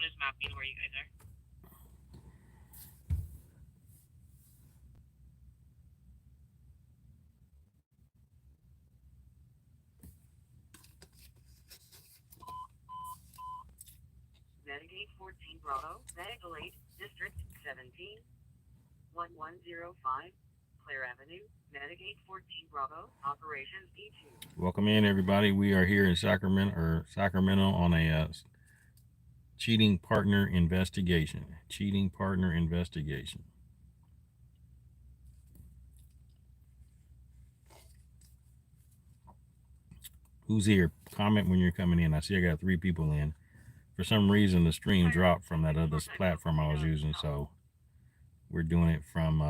one is mapping where you guys are. Medicaid 14 Bravo, Medical 8, District 17, 1105, Claire Avenue, Medicaid 14 Bravo, Operations E2. Welcome in, everybody. We are here in Sacramento on a cheating partner investigation. Cheating partner investigation. Who's here? Comment when you're coming in. I see I got 3 people in. For some reason, the stream dropped from that other platform I was using, so we're doing it from,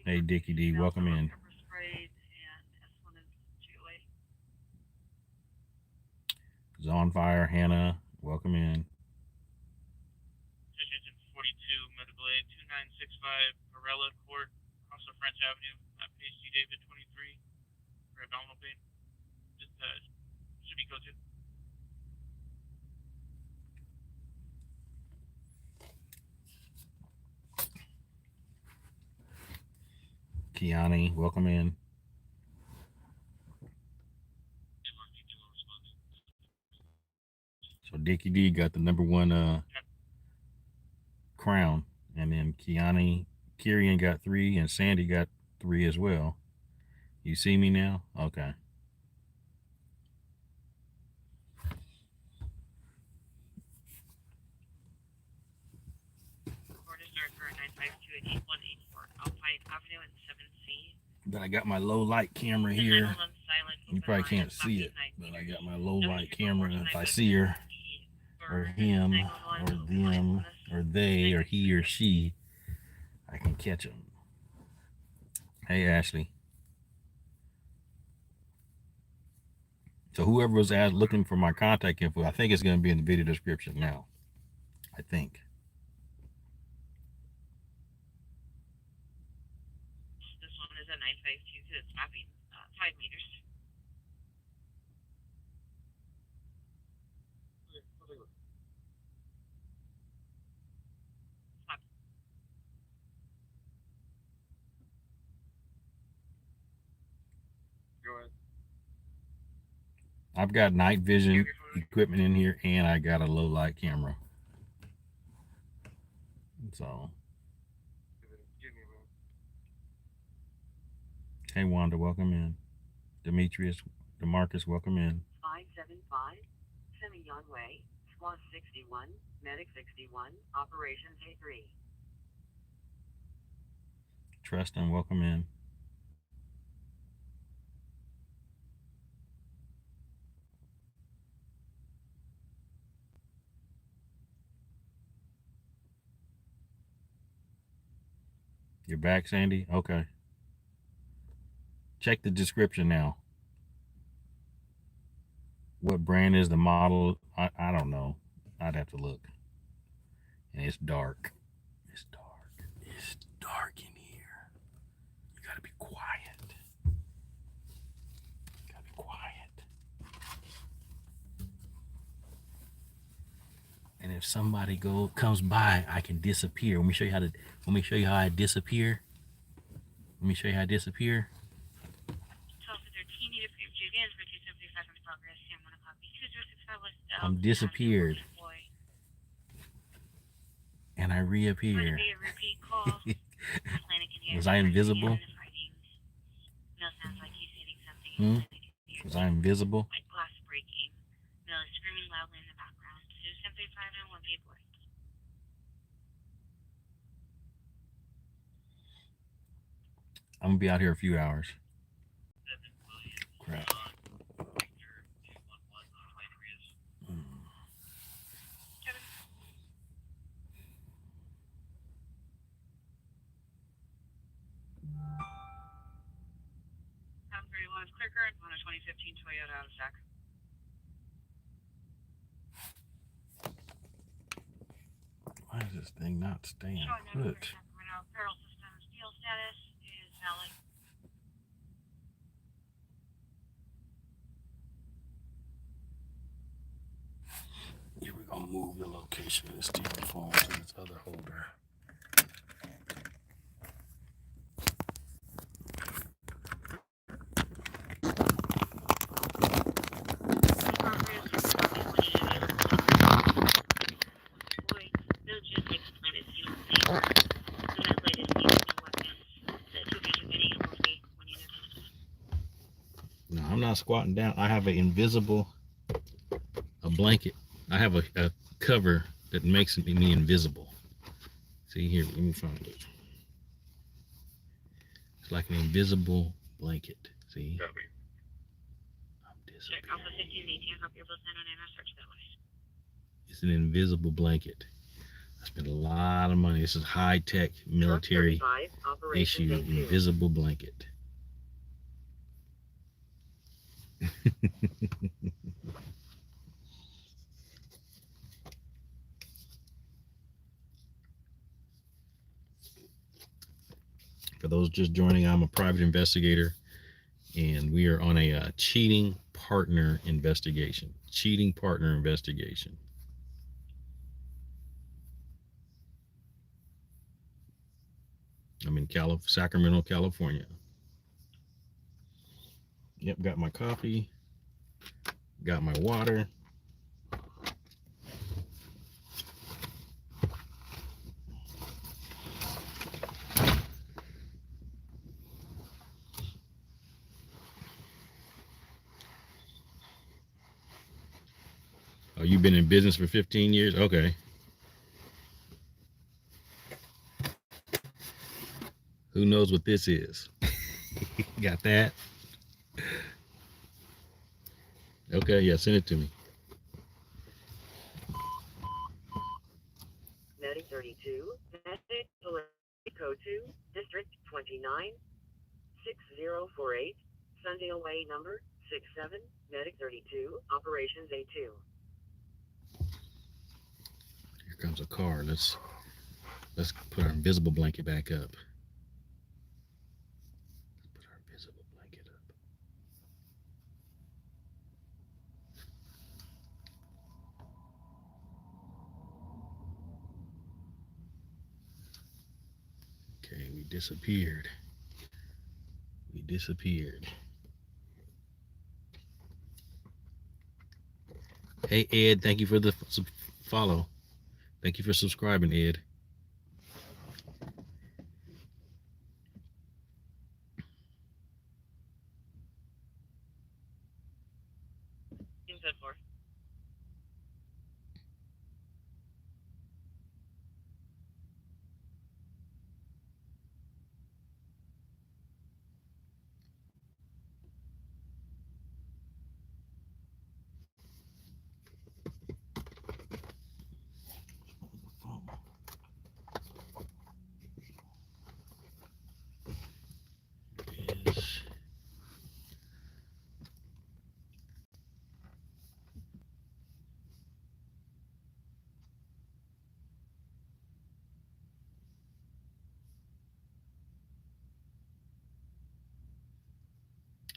hey, Dickie D, welcome in. It's on fire, Hannah, welcome in. 42, Medical Aid, 2965, Varela Court, also French Avenue, PhD David 23, for abdominal pain. Just, should be code 2. Kiani, welcome in. So Dickie D got the #1 crown, and then Kirian got 3, and Sandy got 3 as well. You see me now? Okay. But I got my low light camera here. You probably can't see it, but I got my low light camera. If I see her, or him, or them, or they, or he or she, I can catch them. Hey, Ashley. So whoever was looking for my contact info, I think it's going to be in the video description now. I think. This one is a 952 because it's mapping 5 meters. Go ahead. I've got night vision equipment in here, and I got a low light camera. So. Hey, Wanda, welcome in. Demetrius, Demarcus, welcome in. 575, Semi-Yon Way, Squad 61, Medic 61, Operations A3. Tristan, welcome in. You're back, Sandy? Okay. Check the description now. What brand is the model? I don't know. I'd have to look. And it's dark. It's dark. It's dark in here. You gotta be quiet. You gotta be quiet. And if somebody comes by, I can disappear. Let me show you how I disappear. Let me show you how I disappear. I'm disappeared. And I reappear. Was I invisible? Was I invisible? I'm gonna be out here a few hours. Crap. Clear current on a 2015 Toyota out of Sac. Why is this thing not staying put? Apparel systems deal status is valid. Here we go. move the location of the steel phone to its other holder. No, I'm not squatting down. I have an invisible, a blanket. I have a cover that makes me invisible. See here, let me find it. It's like an invisible blanket. See? I'm disappearing. It's an invisible blanket. I spent a lot of money. This is high-tech military issue invisible blanket. For those just joining, I'm a private investigator, and we are on a cheating partner investigation. Cheating partner investigation. I'm in Sacramento, California. Yep, got my coffee, got my water. Oh, you've been in business for 15 years? Okay. Who knows what this is? Got that? Okay, yeah, send it to me. Medic 32, Medic Code 2, District 29, 6048, Sunday away number 67, Medic 32, Operations A2. Here comes a car. Let's put our invisible blanket back up. Put our invisible blanket up. Okay, we disappeared. We disappeared. Hey, Ed, thank you for the follow. Thank you for subscribing, Ed.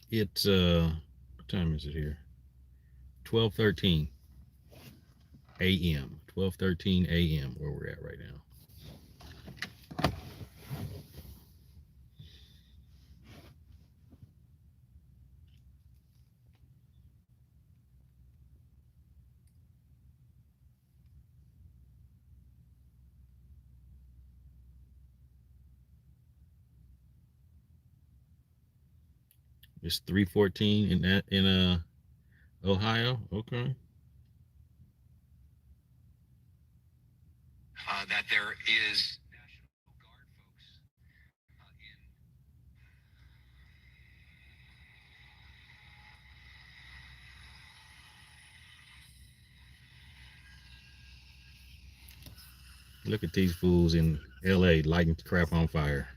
It's what time is it here? 12:13 a.m. 12:13 a.m. where we're at right now. It's 3:14 in Ohio. Okay. That there is National Guard folks Look at these fools in LA lighting crap on fire.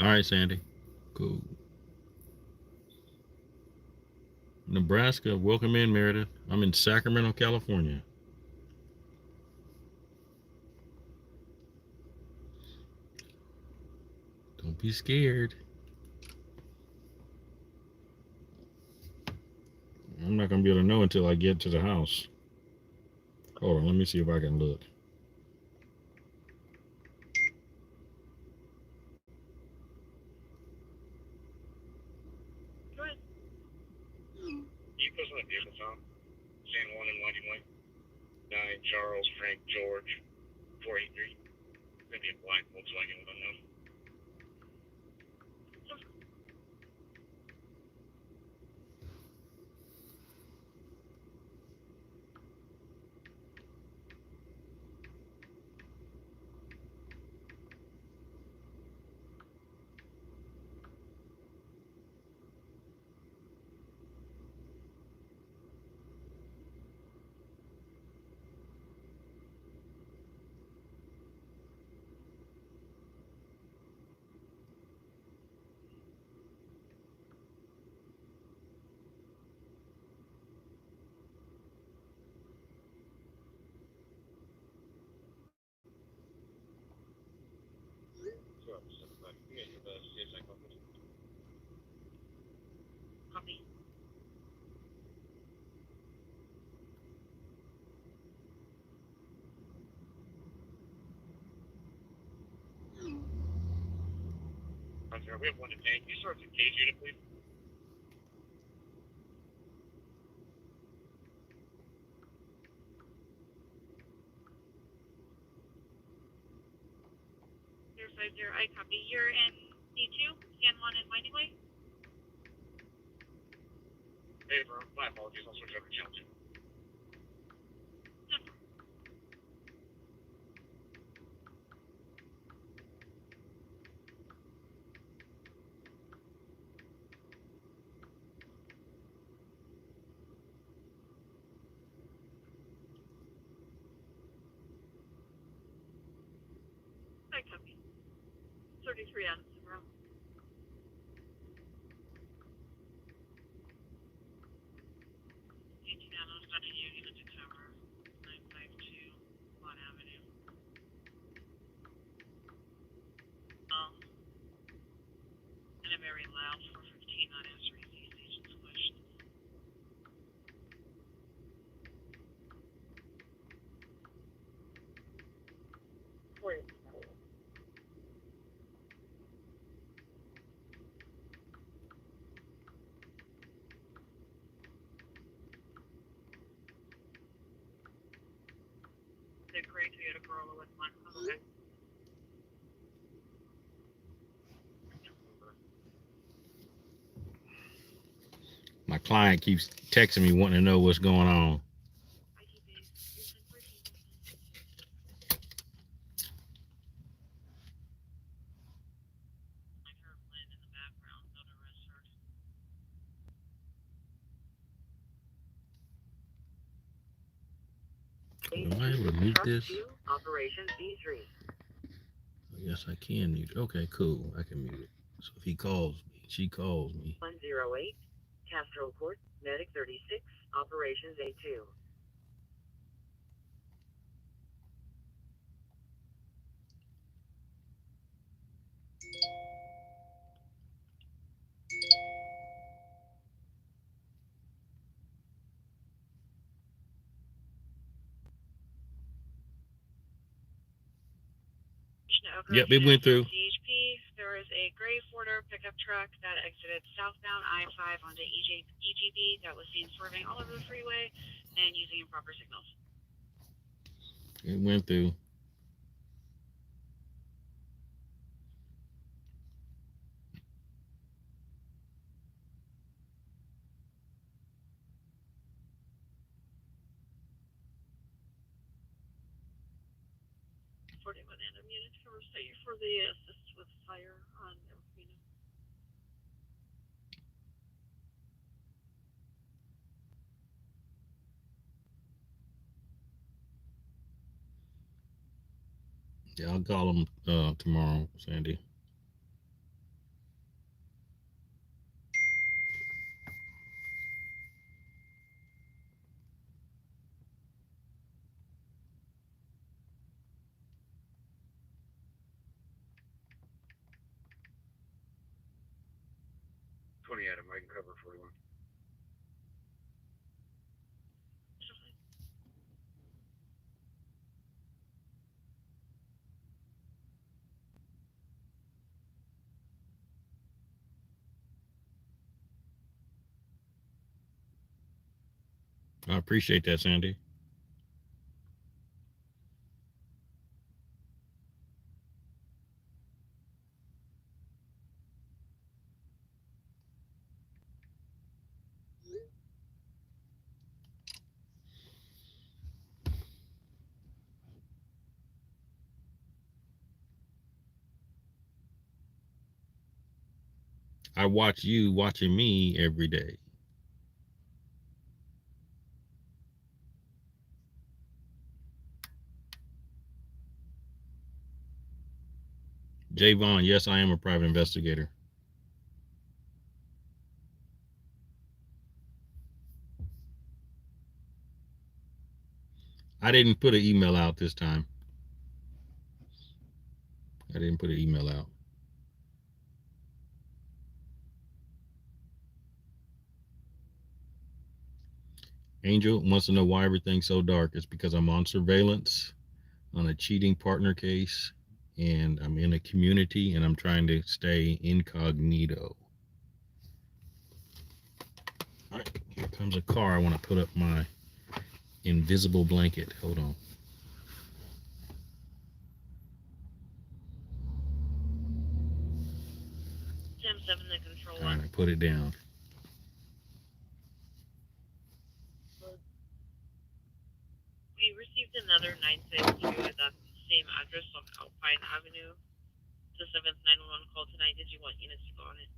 All right, Sandy. Cool. Nebraska, welcome in, Meredith. I'm in Sacramento, California. Don't be scared. I'm not gonna be able to know until I get to the house. Hold on, let me see if I can look. Go ahead. Can you put some vehicles on? San Juan and Whiting Way. 9 Charles Frank George 483. Gonna be a black Volkswagen with unknown. Copy. Roger, we have one to tank. Can you start with the cage unit, please? I copy. You're in D2, San Juan and Whiting Way? Hey, bro. My apologies. I'll switch over to channel 2. I copy. 33 Adams, bro. Unit to cover 952 Lot Avenue. And a very loud 415 not answering the station's questions. The gray Toyota Corolla with one. Okay. My client keeps texting me wanting to know what's going on. Am I able to mute this? Operation B3. Yes, I can mute it. Okay, cool. I can mute it. So if he calls me, she calls me. 108, Castro Court, Medic 36, Operations A2. Yep, it went through. CHP, there is a gray Forder pickup truck that exited southbound I-5 onto EGB that was seen swerving all over the freeway and using improper signals. It went through. Unit cover state for the assist with fire on Elfina. Yeah, I'll call him tomorrow, Sandy. 20 Adam. I can cover 41. I appreciate that, Sandy. I watch you watching me every day. Javon, yes, I am a private investigator. I didn't put an email out this time. I didn't put an email out. Angel wants to know why everything's so dark. It's because I'm on surveillance on a cheating partner case, and I'm in a community, and I'm trying to stay incognito. All right, here comes a car. I want to put up my invisible blanket. Hold on. 10-7, the control All one. right, put it down. We received another 962 at that same address on Alpine Avenue. The 7th 911 call tonight. Did you want units to go on it?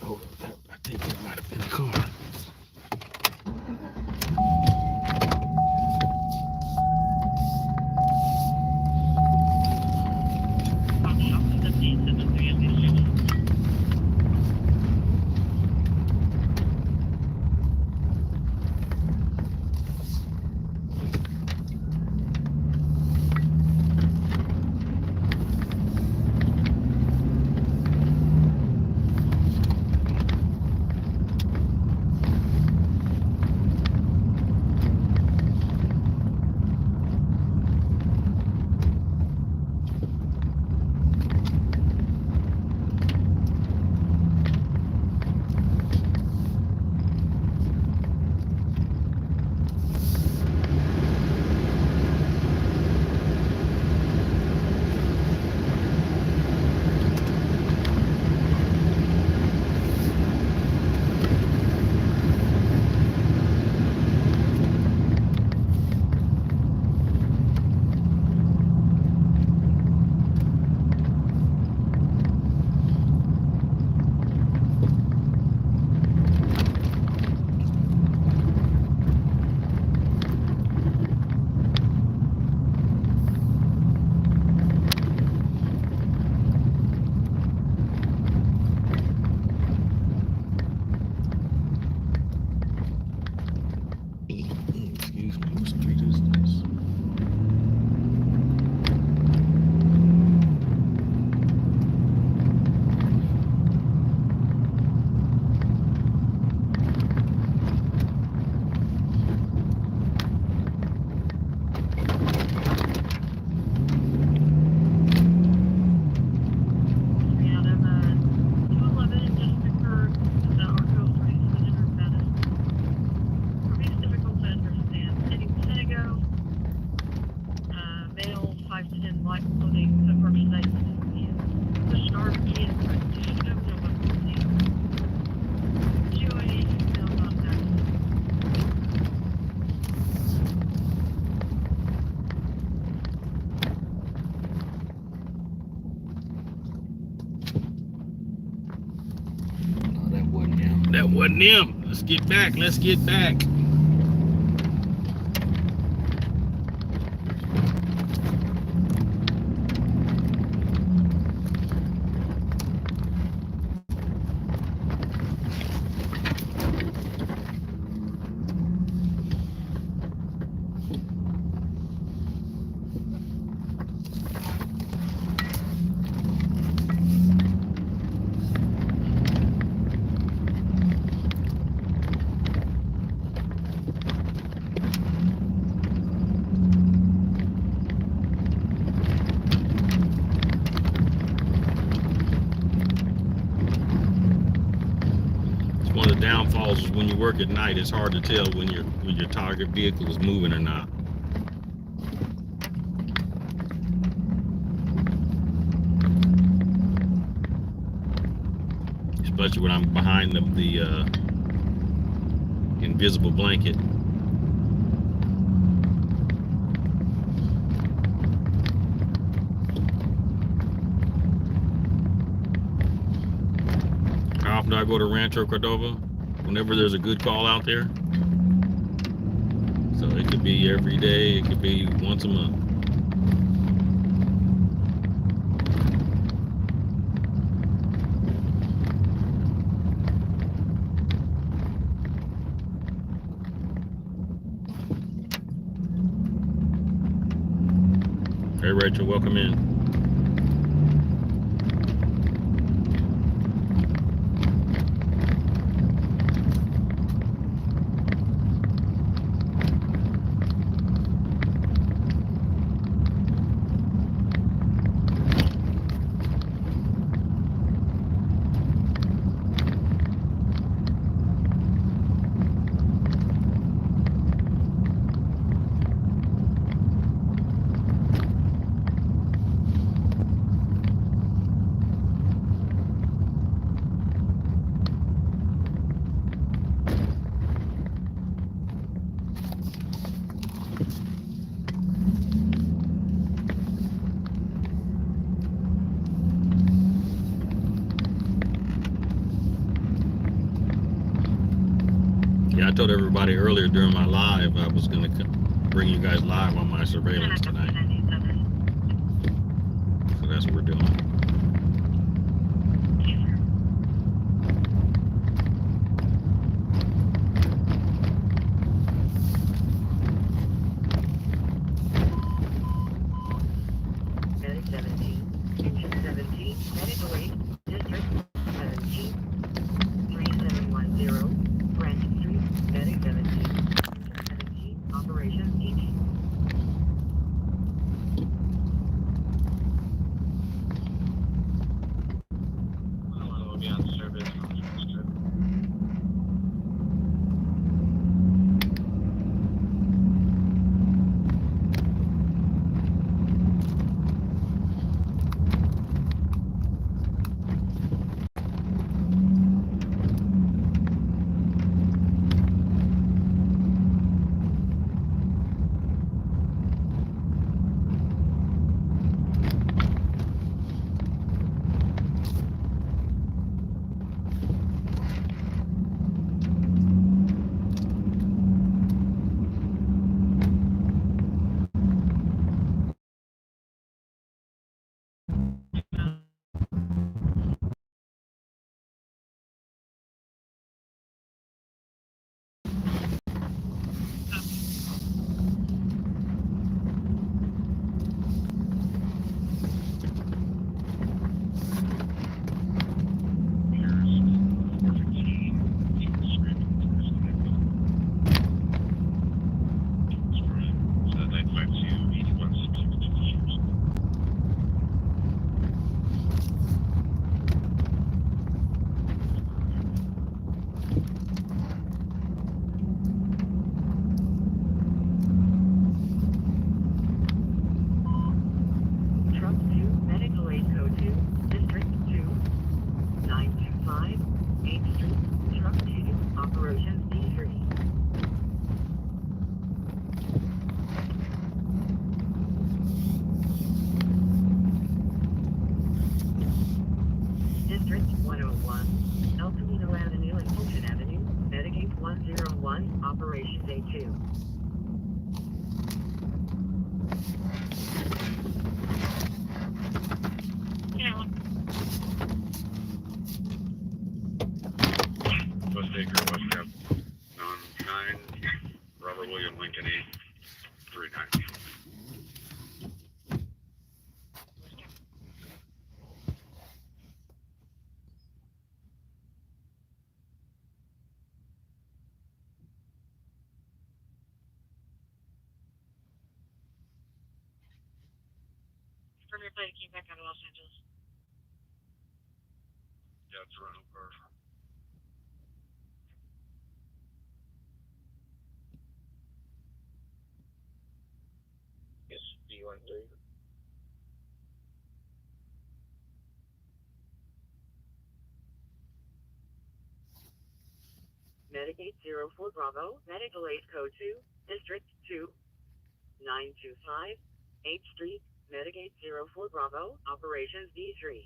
Hold on, I think it might have been a car. Excuse me, what street is this? That wasn't him. Let's get back. Let's get back. downfalls is when you work at night, it's hard to tell when your target vehicle is moving or not. Especially when I'm behind the invisible blanket. How often do I go to Rancho Cordova? Whenever there's a good call out there. So it could be every day, it could be once a month. Hey Rachel, welcome in. Yeah, I told everybody earlier during my live I was going to bring you guys live on my surveillance tonight. So that's what we're doing. Medic 17, Engine 17, Medical 8, District 17, 3710, Branch Street, Medic 17, Engine 17, Operations 18. We'll be on service. Truck 2, Medical 8 Code 2, District 2, 925, 8th Street, Truck 2, Operations D3. District 101, El Camino Avenue and Fulton Avenue, Medicaid 101, Operations A2. West Acre, West Cap, 9, Robert William Lincoln 839. From your flight, came back out of Los Angeles. Yeah, it's a rental car. 213. Medicate 04 Bravo, Medical Aid Code 2, District 2, 925, 8th Street, Medicate 04 Bravo, Operations D3.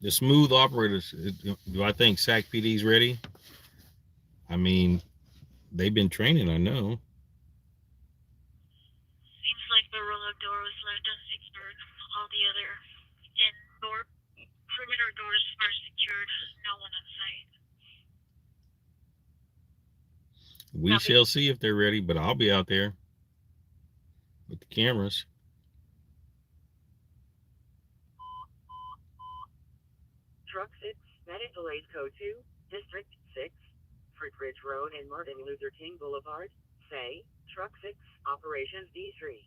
The smooth operators, do I think SAC PD's ready? I mean, they've been training, I know. Seems like the roll-up door was left unsecured. All the other indoor perimeter doors are secured. No one on site. We shall see if they're ready, but I'll be out there with the cameras. Truck 6, Medical Aid Code 2, District 6, Frick Ridge Road and Martin Luther King Boulevard, say, Truck 6, Operations D3.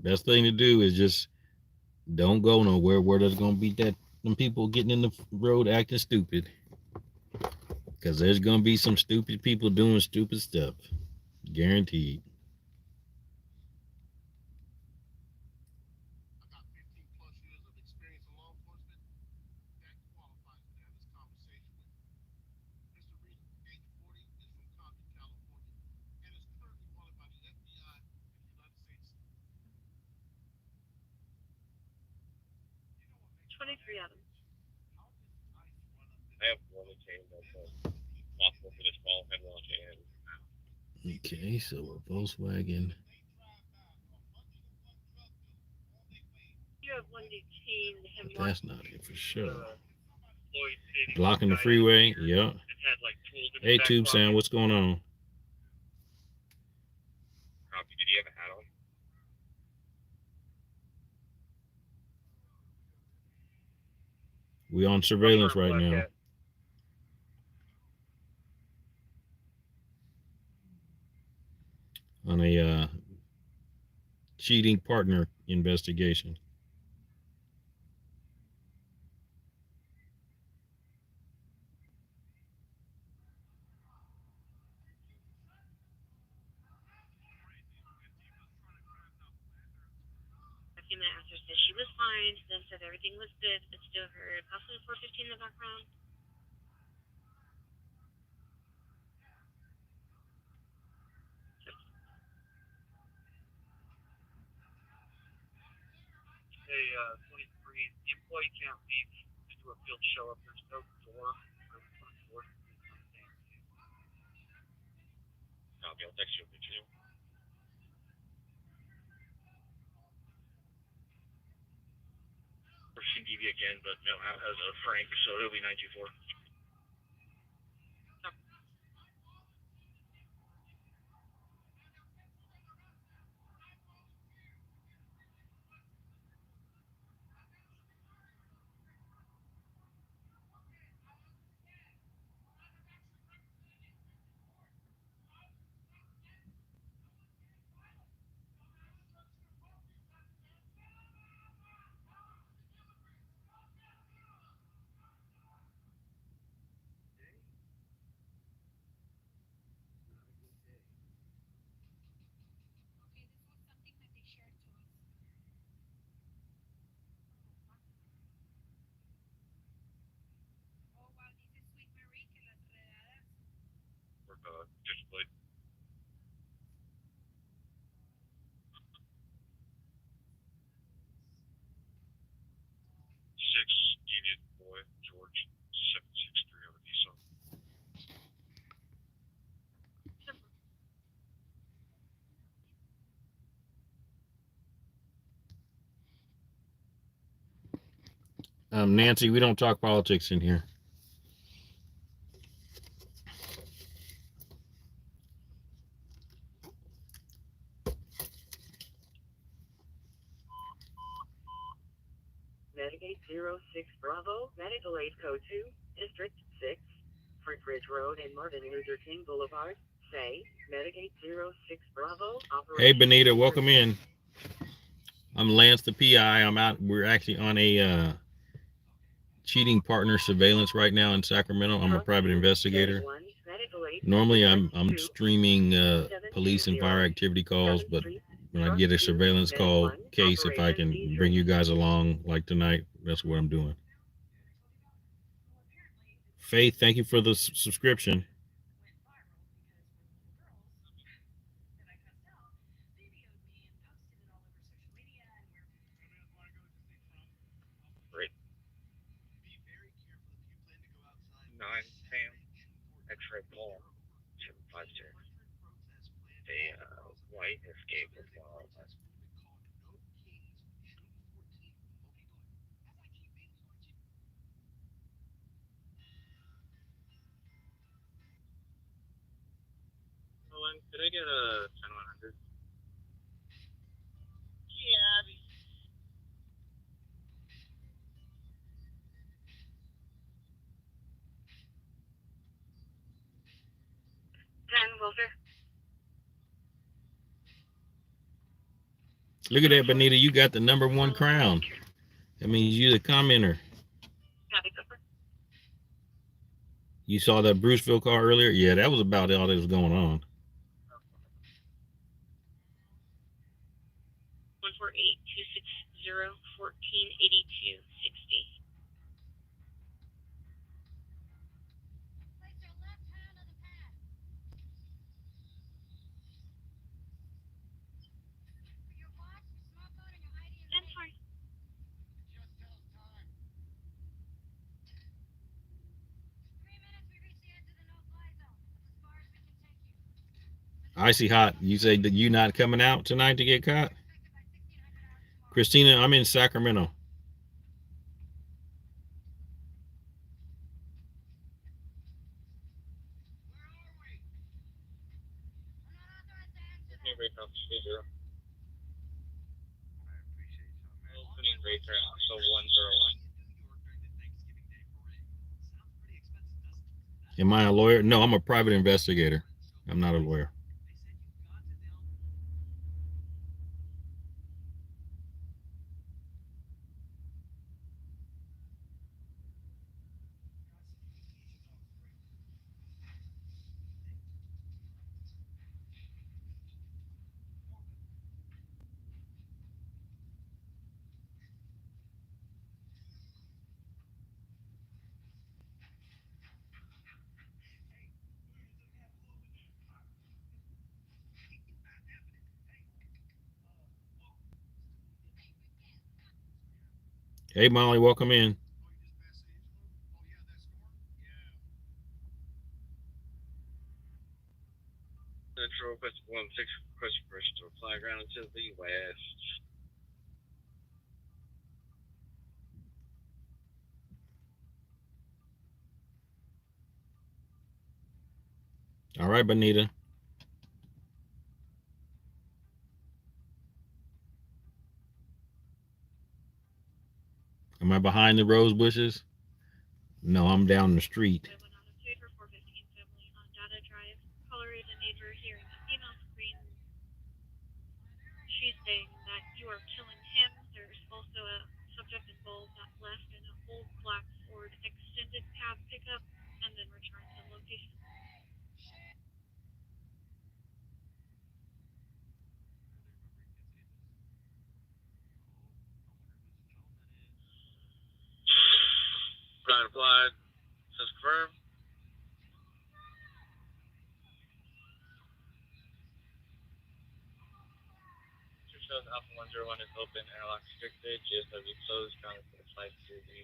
Best thing to do is just don't go nowhere where there's gonna be them people getting in the road acting stupid. Because there's gonna be some stupid people doing stupid stuff. Guaranteed. I have one that came that's possible for the small head launch and Okay, so a Volkswagen. You have one detained. But that's not it for sure. Lloyd City. Blocking the freeway. Yep. It had like tools in the Hey, back Tube pocket. Sound, what's going on? Copy. Did he have a hat on? We on surveillance right Black now. hat. On a cheating partner investigation. The answer said she was fine, then said everything was good, but still heard possibly 415 in the background. Hey, 23, the employee can't leave to do a field show up. There's no door. Copy. I'll text you a picture. Or CDV again, but no, as a Frank, so it'll be 924. display. 6 Union Boy, George, 763 over Diesel. Nancy, we don't talk politics in here. Medicate 06 Bravo, Medical Aid Code 2, District 6, Frick Ridge Road and Martin Luther King Boulevard. Say, Medicate 06 Bravo. Hey, Benita, welcome in. I'm LanceThePI. I'm out. We're actually on a cheating partner surveillance right now in Sacramento. I'm a private investigator. Normally, I'm streaming police and fire activity calls, but when I get a surveillance call case, if I can bring you guys along like tonight, that's what I'm doing. Faith, thank you for the subscription. Great. 9 Sam, X-ray Paul, 756. A white escape with wild. Could I get a 10100? Yeah. 10 Wilshire. Look at that, Benita. You got the #1 crown. That means you're the commenter. You saw that Bruceville car earlier? Yeah, that was about all that was going on. 148-260-1482-60. That's fine. Icy hot. You say that you not coming out tonight to get caught? Christina, I'm in Sacramento. Opening rate round, so 101. Am I a lawyer? No, I'm a private investigator. I'm not a lawyer. Hey, Molly, welcome in. Central request 16, request permission to apply ground to the west. All right, Benita. Am I behind the rose bushes? No, I'm down the street. I went on a favor for 15 family on Data Drive. Caller is a neighbor hearing a female scream. She's saying that you are killing him. There's also a subject involved that left in an old black Ford extended cab pickup and then returned to the location. Ground applied. Says confirmed. South Alpha 101 is open, airlock restricted, GSW closed, ground for the flight to the...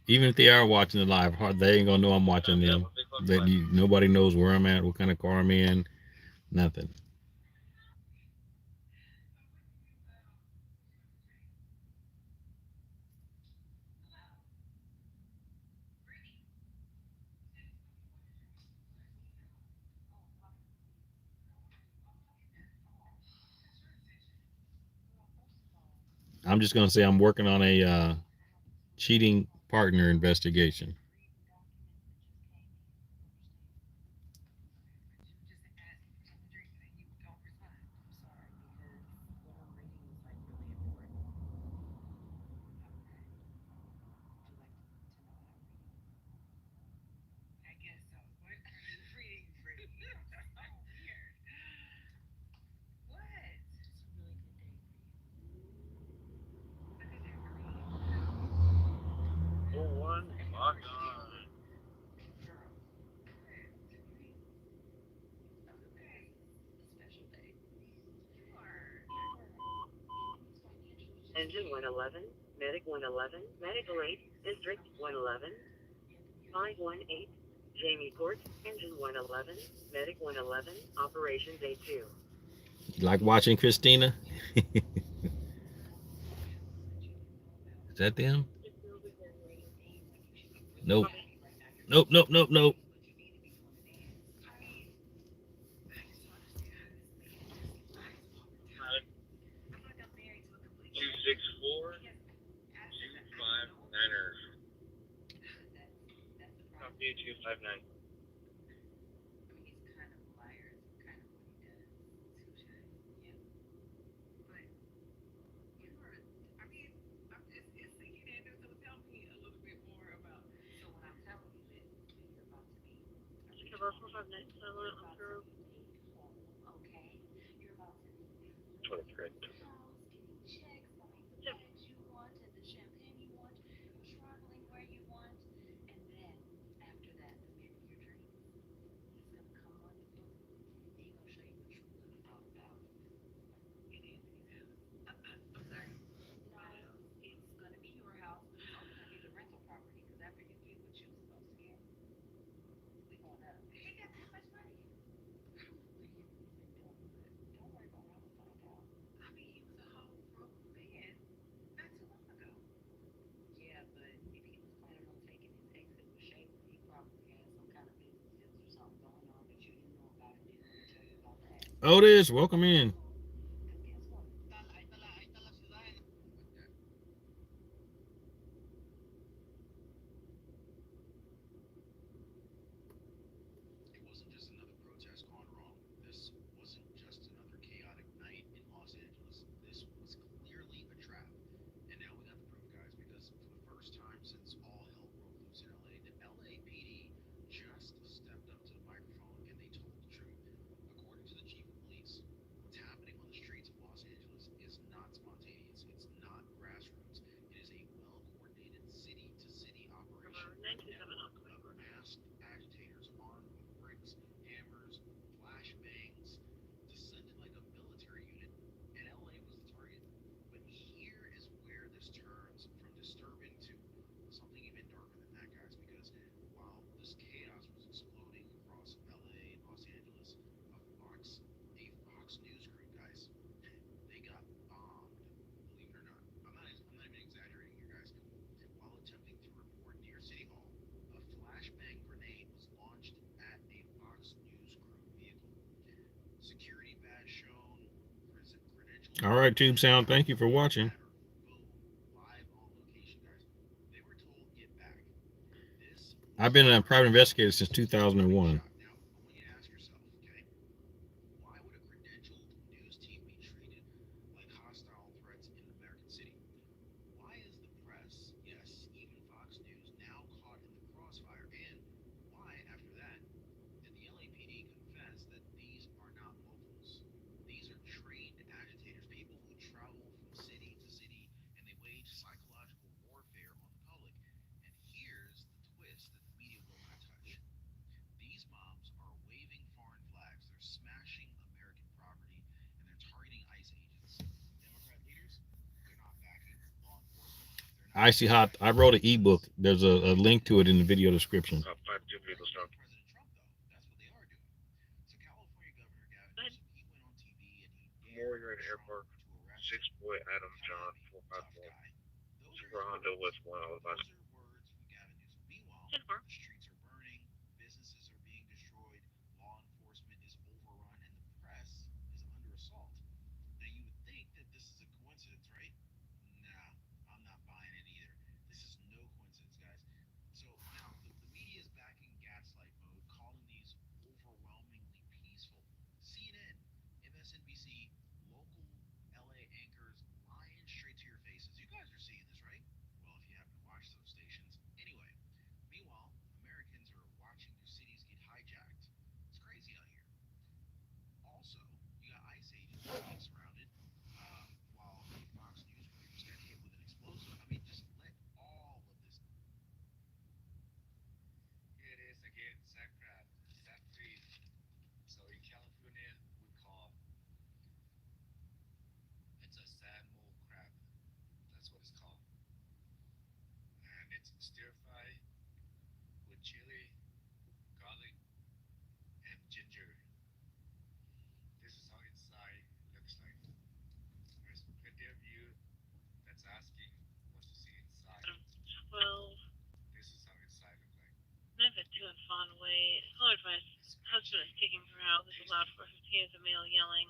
Even if they are watching the live, they ain't gonna know I'm watching them. Nobody knows where I'm at, what kind of car I'm in, nothing. I'm just gonna say I'm working on a cheating partner investigation. Engine 111, Medic 111, Medical 8, District 111, 518, Jamie Court, Engine 111, Medic 111, Operations A2. You like watching Christina? Is that them? Nope. Nope, nope, nope, nope. 264, 259er. Copy 259. About 459, so I'm through. 23. Otis, welcome in. It wasn't just another protest gone wrong. This wasn't just another chaotic night in Los Angeles. This was clearly a trap. And now we got the proof, guys, because for the first time since all hell broke loose in LA, the LAPD just stepped up to the microphone and they told the truth. According to the chief of police, what's happening on the streets of Los Angeles is not spontaneous. It's not grassroots. It is a well-coordinated city-to-city operation. Masked agitators armed with bricks, hammers, flashbangs, descended like a military unit, and LA was the target. But here is where this turns from disturbing to something even darker than that, guys, because while this chaos was exploding across LA and Los Angeles, a Fox News group, guys, they got bombed, believe it or not. I'm not even exaggerating here, guys. While attempting to report near City Hall, a flashbang grenade was launched at a Fox News group vehicle. Security badge shown, credentials. All right, Tube Sound, thank you for watching. Boom, live on location, guys. They were told, get back. This I've been a private investigator since 2001. now, I want you to ask yourself, okay? Why would a credentialed news team be treated like hostile threats in American City? Why is the press, yes, even Fox News, now caught in the crossfire? And why, after that, did the LAPD confess that these are not locals? These are trained agitators, people who travel from city to city, and they wage psychological warfare on the public. And here's the twist that the media will Icy Hot, I wrote an ebook. There's a link to it in the video description. 5-2 people stop. President Trump, though, that's what they are doing. So California Governor Gavin Newsom, he went on TV and he Morgan Airport. 6 boy Adam John 454. Super Honda with 105. Those are words from Gavin Newsom. Meanwhile, the streets are burning, businesses are being destroyed, law enforcement is overrun, and the press is under assault. Now, you would think that this is a coincidence, right? Nah, I'm not buying it either. This is no coincidence, guys. So now the media is back in gaslight mode, calling these overwhelmingly peaceful. CNN, MSNBC, local LA anchors lying straight to your faces. You guys are seeing this, right? Well, if you happen to watch those stations. Anyway, meanwhile, Americans are watching their cities get hijacked. It's crazy out here. Also, you got ICE agents being surrounded, while a Fox News reporter just got hit with an explosive. I mean, just let all of this. Here it is again, sad crab, sad tree. So in California, we call it's a sad mole crab. That's what it's called. And it's stir fry with chili, garlic, and ginger. This is how inside looks like. There's plenty of you that's asking what's to see inside. 12. This is how inside looks like. Never to a fun way. Followed by his husband is kicking her out. This is loud for him. He is a male yelling.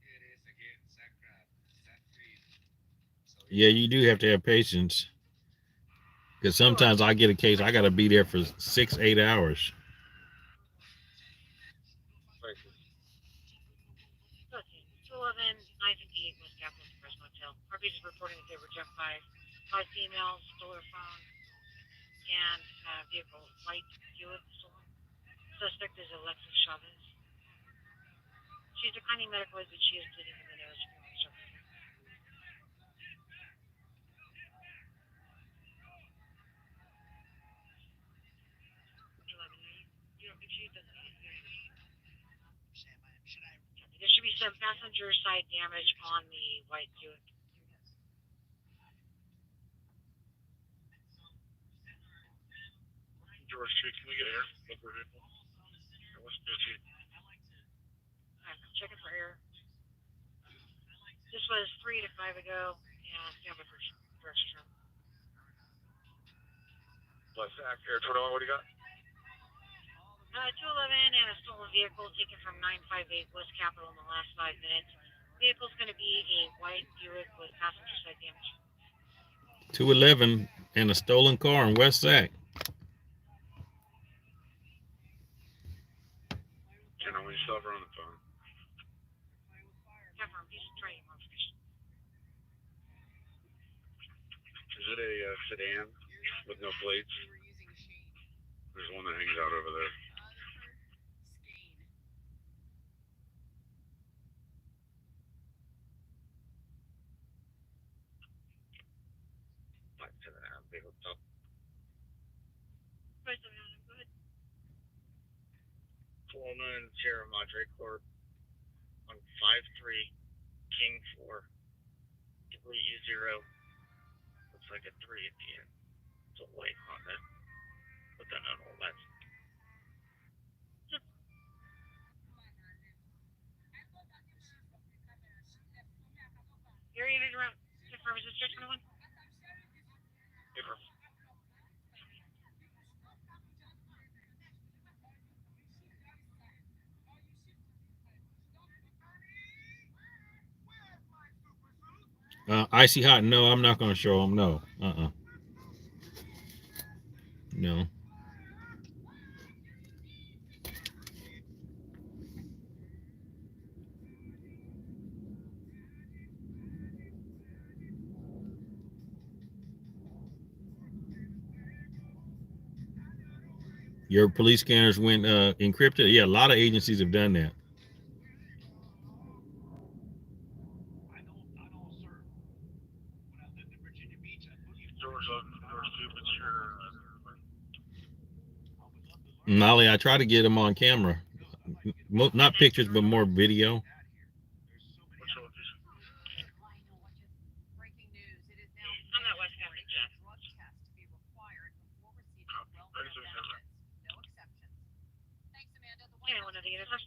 Here it is again, sad crab, sad tree. So Yeah, you do have to have patience. Because sometimes I get a case, I got to be there for 6-8 hours. Thank you. Okay. 211, 958 West Capitol Express Motel. RPs is reporting that they were jumped by 5 females, stole their phone, and vehicle, white Buick stolen. Suspect is Alexis Chavez. She's declining medical aid, but she is bleeding from the nose. There should be some passenger side damage on the white Buick. George Street, can we get air? Look where it is. What's the issue? I'm checking for air. This was 3 to 5 ago, and stand by for direction. Plus, Air Total, what do you got? 211 and a stolen vehicle taken from 958 West Capitol in the last 5 minutes. Vehicle's going to be a white Buick with passenger side damage. 211 and a stolen car in West Sac. You know, when you still have her on the phone. Confirm, he's trying more information. Is it a sedan with no plates? There's one that hangs out over there. Back to the big hotel. Right, so go ahead. 409 Sierra Madre Court on 53 King 4 3U0. Looks like a 3 at the end. It's a white Honda. But then on all that. Area unit around. Confirm, is this Church 21? Paper. Icy Hot, no, I'm not going to show them. No. No. Your police scanners went encrypted? Yeah, a lot of agencies have done that. Molly, I try to get them on camera. Not pictures, but more video. What's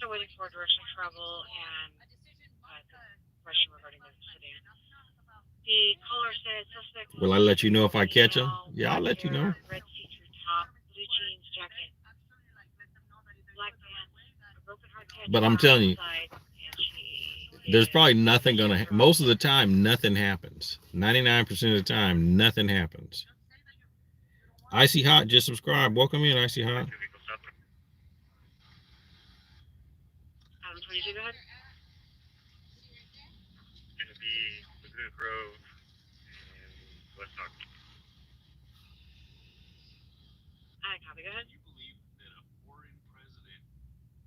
still waiting for direction of travel and question regarding the sedan. The caller said suspect. Will I let you know if I catch him? Yeah, I'll let you know. Red see-through top, blue jeans jacket, black pants, a broken heart tattoo. But I'm telling you, there's probably nothing gonna. Most of the time, nothing happens. 99% of the time, nothing happens. Icy Hot just subscribed. Welcome in, Icy Hot. 22, go ahead. It's going to be Laguna Grove and West Hawk. I copy, go ahead. You believe that a foreign president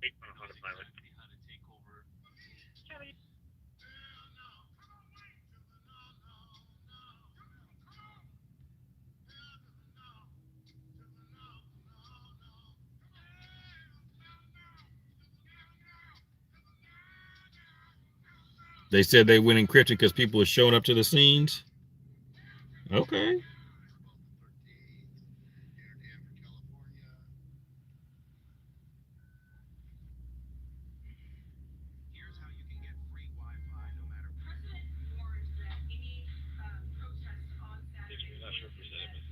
8 on a Honda Pilot. how to take over? Copy. They said they went encrypted because people are showing up to the scenes. Okay. Here's how you can get free Wi-Fi no matter where. I'm not sure if we said it, but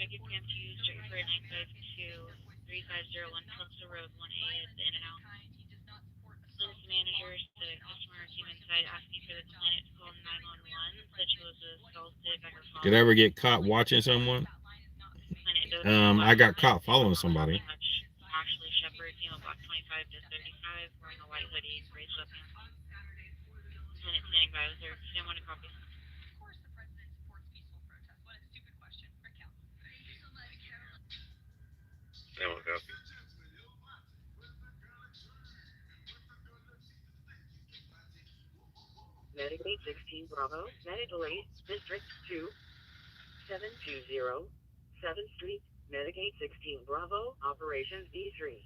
Effective camp to use Jet for 952 3501 Tulsa Road 1A is in and out. Links manager said a customer came inside asking for the complainant to call 911. Said she was assaulted by her father. Did I ever get caught watching someone? I got caught following somebody. Ashley Shepard came about 25 to 35 wearing a white hoodie, raised up. Lieutenant standing by with her. She didn't want to copy. I won't copy. Medicaid 16 Bravo, Medicaid District 2, 720, 7th Street, Medicaid 16 Bravo, Operations B3.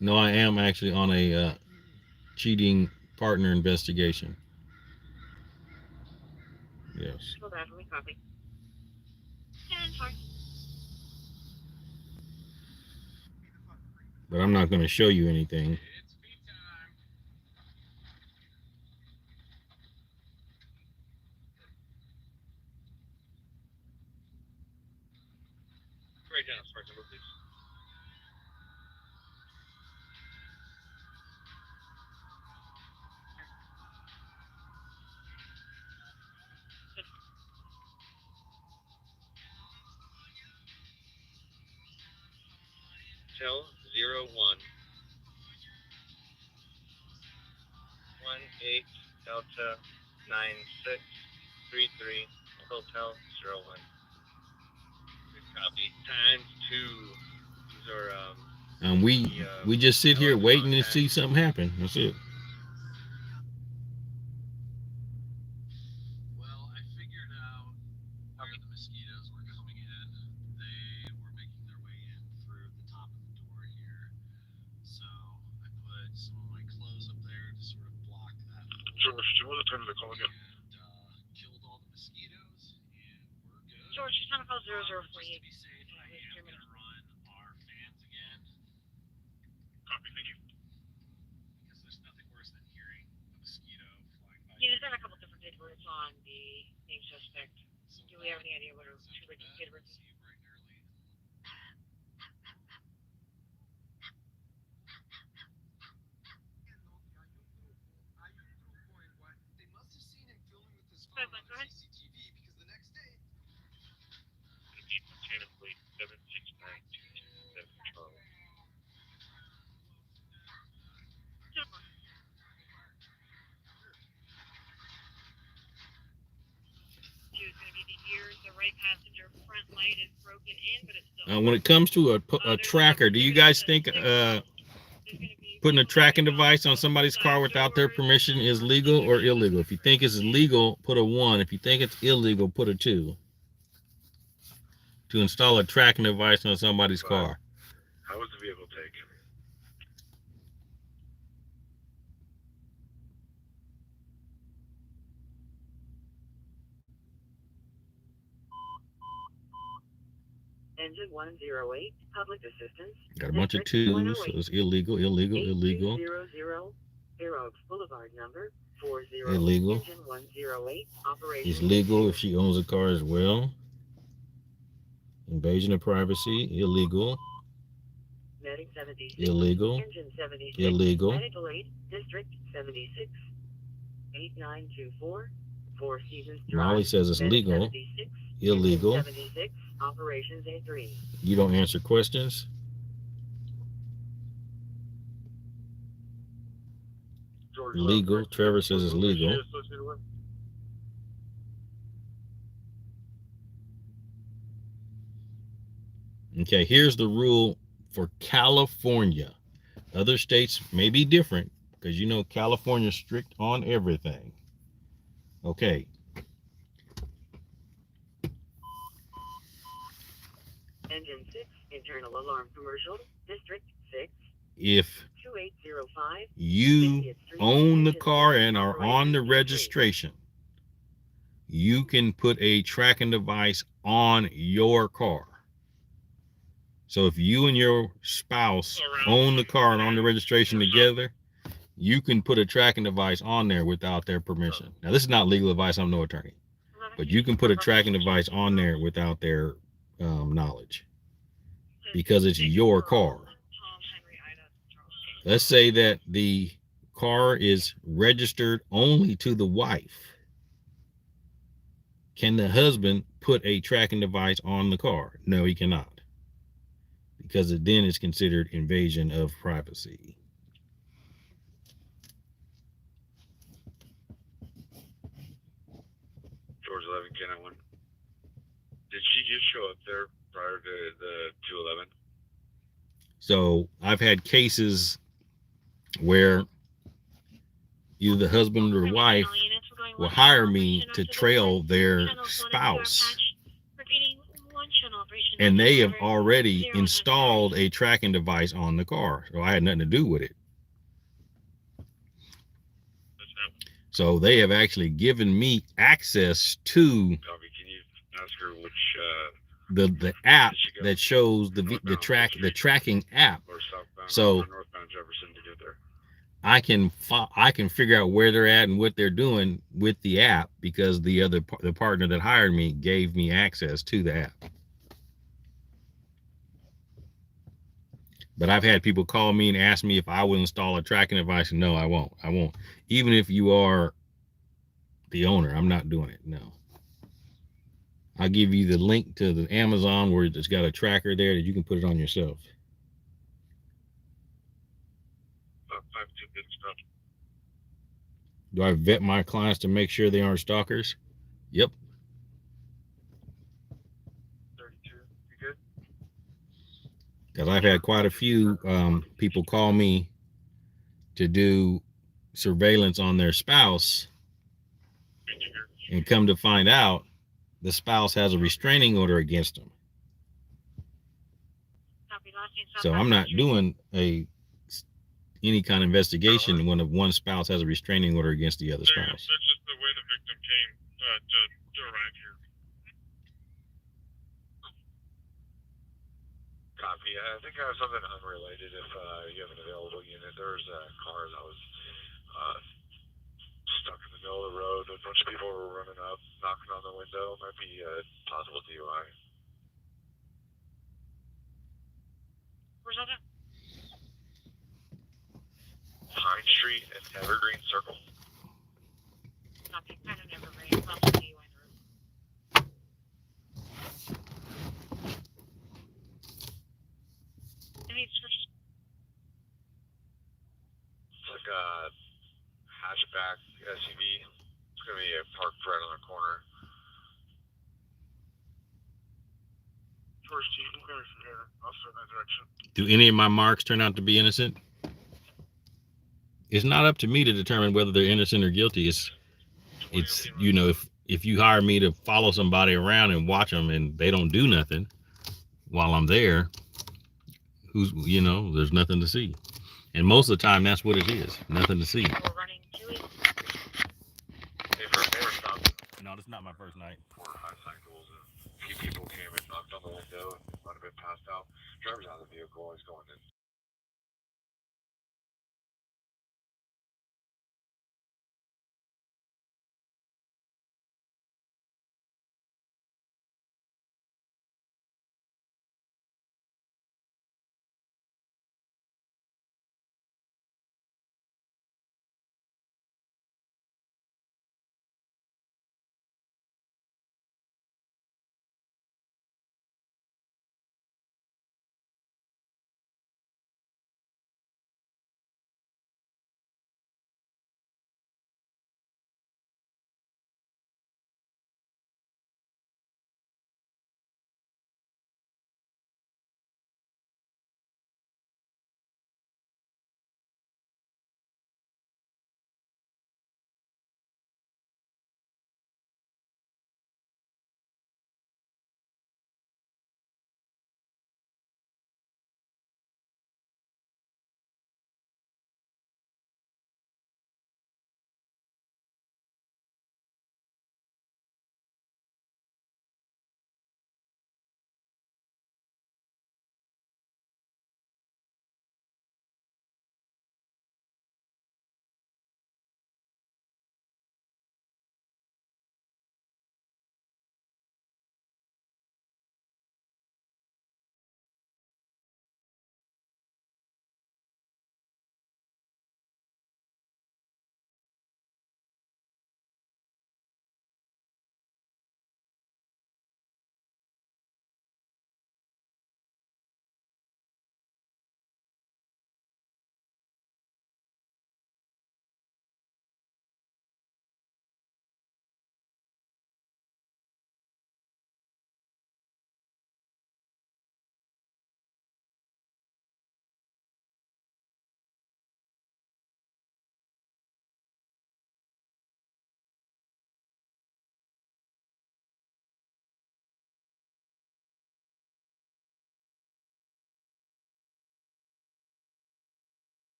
No, I am actually on a cheating partner investigation. Yes. Go back and we copy. And fine. But I'm not going to show you anything. It's feed time. Write down part number, please. Hotel 01 18 Delta 9633 Hotel 01. Good copy. Times 2. These are We just sit here waiting to see something happen. That's it. Well, I figured out where the mosquitoes were coming in. They were making their way in through the top of the door here. So I put some of my clothes up there to sort of block that hole. George, do you want to turn to the call again? And killed all the mosquitoes, and we're good. George, she's trying to call Just 0048. to be safe, I am going to run our fans again. Copy, thank you. Because there's nothing worse than hearing a mosquito flying by. Yeah, there's been a couple different date words on the name suspect. Do we have any idea what her date words? See you bright and early. They must have seen him filming with his Go phone ahead, on go ahead. CCTV because the next day. Lieutenant Plate 76927 Charlie. She was going to be the ears. The right passenger front light is broken in, but it's still. When it comes to a tracker, do you guys think putting a tracking device on somebody's car without their permission is legal or illegal? If you think it's illegal, put a 1. If you think it's illegal, put a 2. To install a tracking device on somebody's car. How was the vehicle taken? Engine 108, public assistance. Got a bunch of District twos, so 108. it's illegal, illegal, illegal, 8300, Fair Oaks Boulevard number 40. illegal. Engine 108, operation. It's legal if she owns a car as well. Invasion of privacy, illegal, Medic 76. illegal, Engine 76. illegal. Medical aid, District 76. 8924. Four Seasons Drive. Molly says it's Medic legal, 76. illegal. Engine 76. Operations A3. You don't answer questions. George Legal. Love, Trevor says it's legal. associated with. Okay, here's the rule for California. Other states may be different because you know California's strict on everything. Okay. Engine 6. Internal alarm commercial. District 6. If 2805. you own the car and are on the registration, you can put a tracking device on your car. So if you and your spouse own the car and on the registration together, you can put a tracking device on there without their permission. Now, this is not legal advice. I'm no attorney, but you can put a tracking device on there without their knowledge because it's your car. Let's say that the car is registered only to the wife. Can the husband put a tracking device on the car? No, he cannot. Because then it's considered invasion of privacy. George 11, Ken 1. Did she just show up there prior to the 211? So I've had cases where either the husband or wife will hire me to trail their spouse, and they have already installed a tracking device on the car, so I had nothing to do with it. So they have actually given me access to Copy. Can you ask her which the app that shows the tracking app, or southbound so or northbound Jefferson to get there? I can figure out where they're at and what they're doing with the app because the partner that hired me gave me access to the app. But I've had people call me and ask me if I would install a tracking device. No, I won't. I won't. Even if you are the owner, I'm not doing it. No. I'll give you the link to the Amazon where it's got a tracker there that you can put it on yourself. 52 big stuff. Do I vet my clients to make sure they aren't stalkers? Yep. 32. You good? Because I've had quite a few people call me to do surveillance on their spouse, and come to find out the spouse has a restraining order against them. So I'm not doing any kind of investigation when one spouse has a restraining order against the other spouse. That's just the way the victim came to arrive here. Copy. I think I have something unrelated if you have an available unit. There's a car that was stuck in the middle of the road. A bunch of people were running up, knocking on the window. Might be a possible DUI. Where's that at? Pine Street and Evergreen Circle. Copy. Kind of never ran. Well, I'll see you in the room. Any description? It's like a hatchback SUV. It's going to be parked right on the corner. First, you can go from here. I'll start in that direction. Do any of my marks turn out to be innocent? It's not up to me to determine whether they're innocent or guilty. It's you know, if you hire me to follow somebody around and watch them and they don't do nothing while I'm there, there's nothing to see. And most of the time that's what it is, nothing to see. We're running to it. They were stopped No, this is not my first night. 4 or 5 cycles. And a few people came and knocked on the window. Might have hostile drivers out of the vehicle is going in.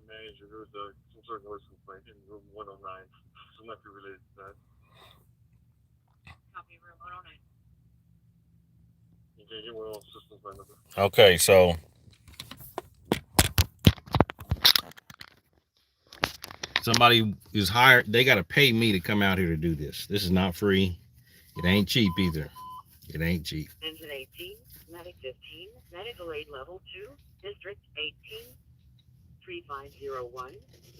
Manager, there was some sort of noise complaint in room 109. So might be related to that. Copy room 109. You can get one of those systems by number. Okay, so somebody is hired. They got to pay me to come out here to do this. This is not free. It ain't cheap either. It ain't cheap. Engine 18, Medic 15, Medical Aid Level 2, District 18, 3501,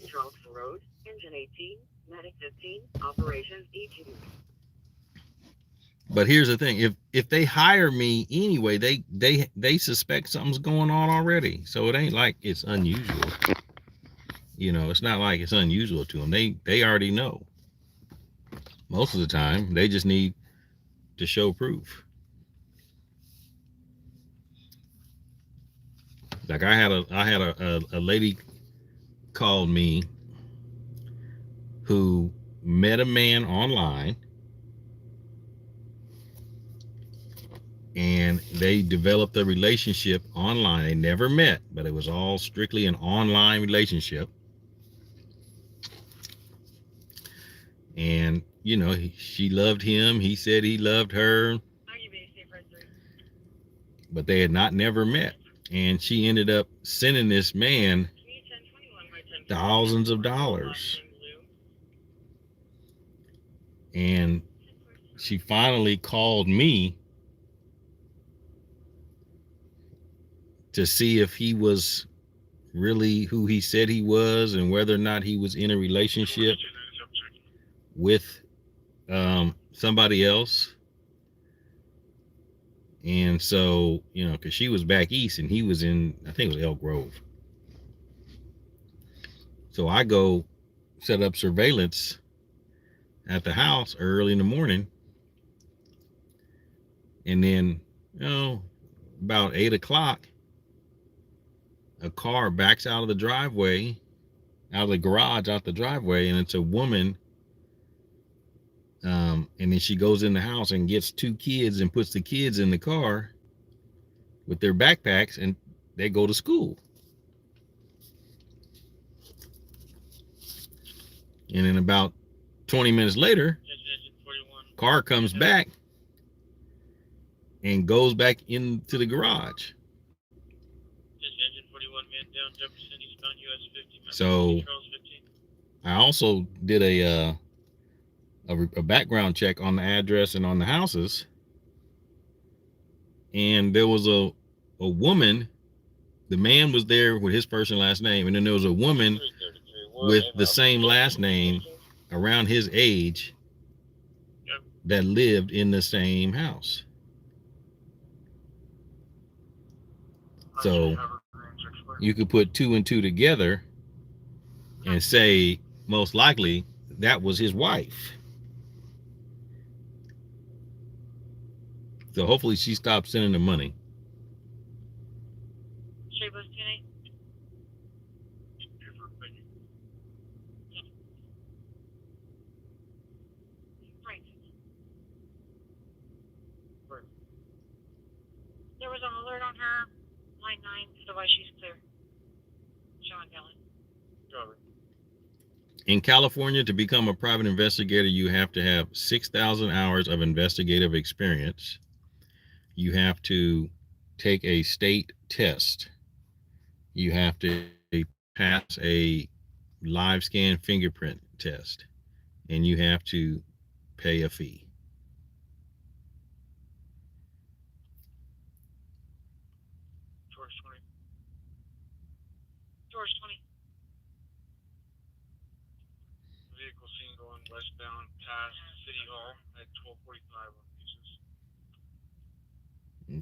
Charles Road, Engine 18, Medic 15, Operations E2. But here's the thing: if they hire me anyway, they suspect something's going on already. So it ain't like it's unusual. You know, it's not like it's unusual to them. They already know. Most of the time, they just need to show proof. Like I had a lady called me who met a man online, and they developed a relationship online. They never met, but it was all strictly an online relationship. And you know, she loved him. He said he loved her, but they had never met. And she ended up sending this man thousands of dollars. And she finally called me to see if he was really who he said he was and whether or not he was in a relationship with somebody else. And so, you know, because she was back east and he was in, I think it was Elk Grove. So I go set up surveillance at the house early in the morning. And then, about 8 o'clock, a car backs out of the driveway, out of the garage, out the driveway, and it's a woman. And then she goes in the house and gets 2 kids and puts the kids in the car with their backpacks, and they go to school. And then about 20 minutes later, car comes back and goes back into the garage. So I also did a background check on the address and on the houses, and there was a woman. The man was there with his first and last name, and then there was a woman with the same last name around his age that lived in the same house. So you could put 2 and 2 together and say most likely that was his wife. So hopefully she stopped sending the money. There was an alert on her, line 9, otherwise she's clear. Sean Dillon. In California, to become a private investigator, you have to have 6,000 hours of investigative experience. You have to take a state test. You have to pass a live scan fingerprint test, and you have to pay a fee. George 20. Vehicle seen going westbound past City Hall at 12:45 on pieces.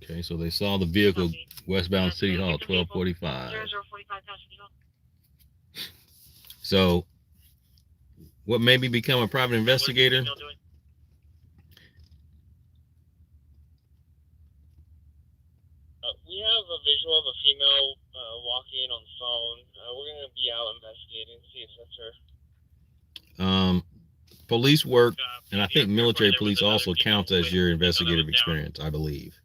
Okay, so they saw the vehicle westbound City Hall, 12:45. 0045 past City Hall. So, what made me become a private investigator? We have a visual of a female walking on the phone. We're going to be out investigating, see if that's her. Police work, and I think military police also counts as your investigative experience, I believe.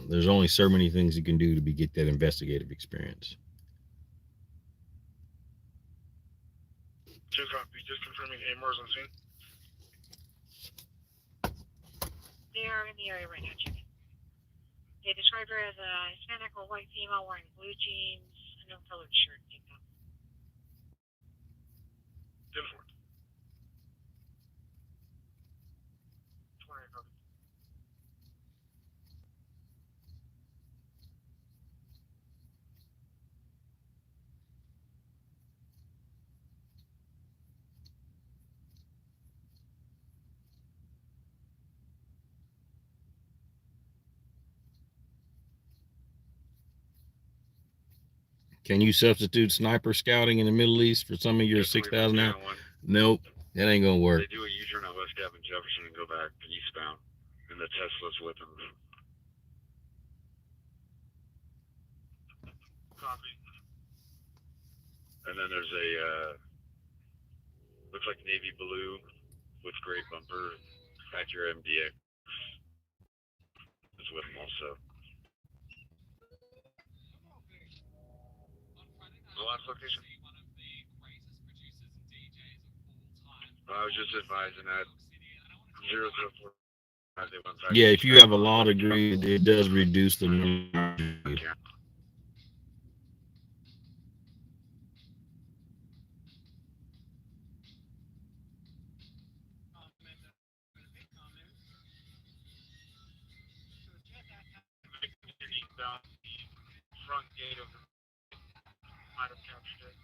There's only so many things you can do to get that investigative experience. 2 copy, just confirming AMOR's on scene. They are in the area right now, checking. They described her as a Hispanic or white female wearing blue jeans, a no-colored shirt. Take that. 10-4. 20 copy. Can you substitute sniper scouting in the Middle East for some of your 6,000 hours? Nope, that ain't gonna work. They do a U-turn on West Ave and Jefferson and go back eastbound, and the Tesla's with them. Copy. And then there's a looks like navy blue with gray bumper, Acura MDX is with them also. The last location? I was just advising that 004. Yeah, if you have a law degree, it does reduce the number. Front gate of the might have captured it.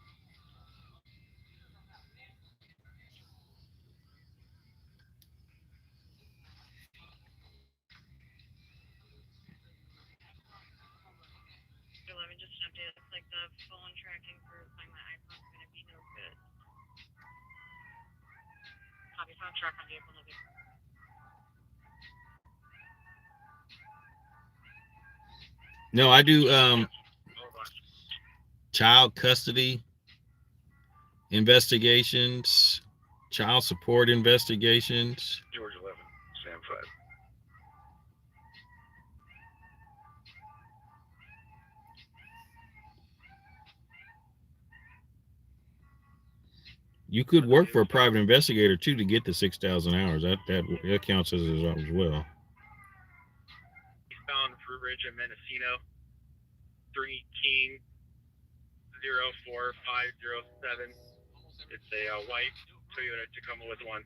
Let me just update it. It's like the phone tracking for Find My iPhone. Found track on vehicle number. No, I do child custody investigations, child support investigations. George 11, Sam 5. You could work for a private investigator too to get the 6,000 hours. That counts as well. Eastbound Fruit Ridge at Mendocino. 3 King 04507. It's a white Toyota Tacoma with one.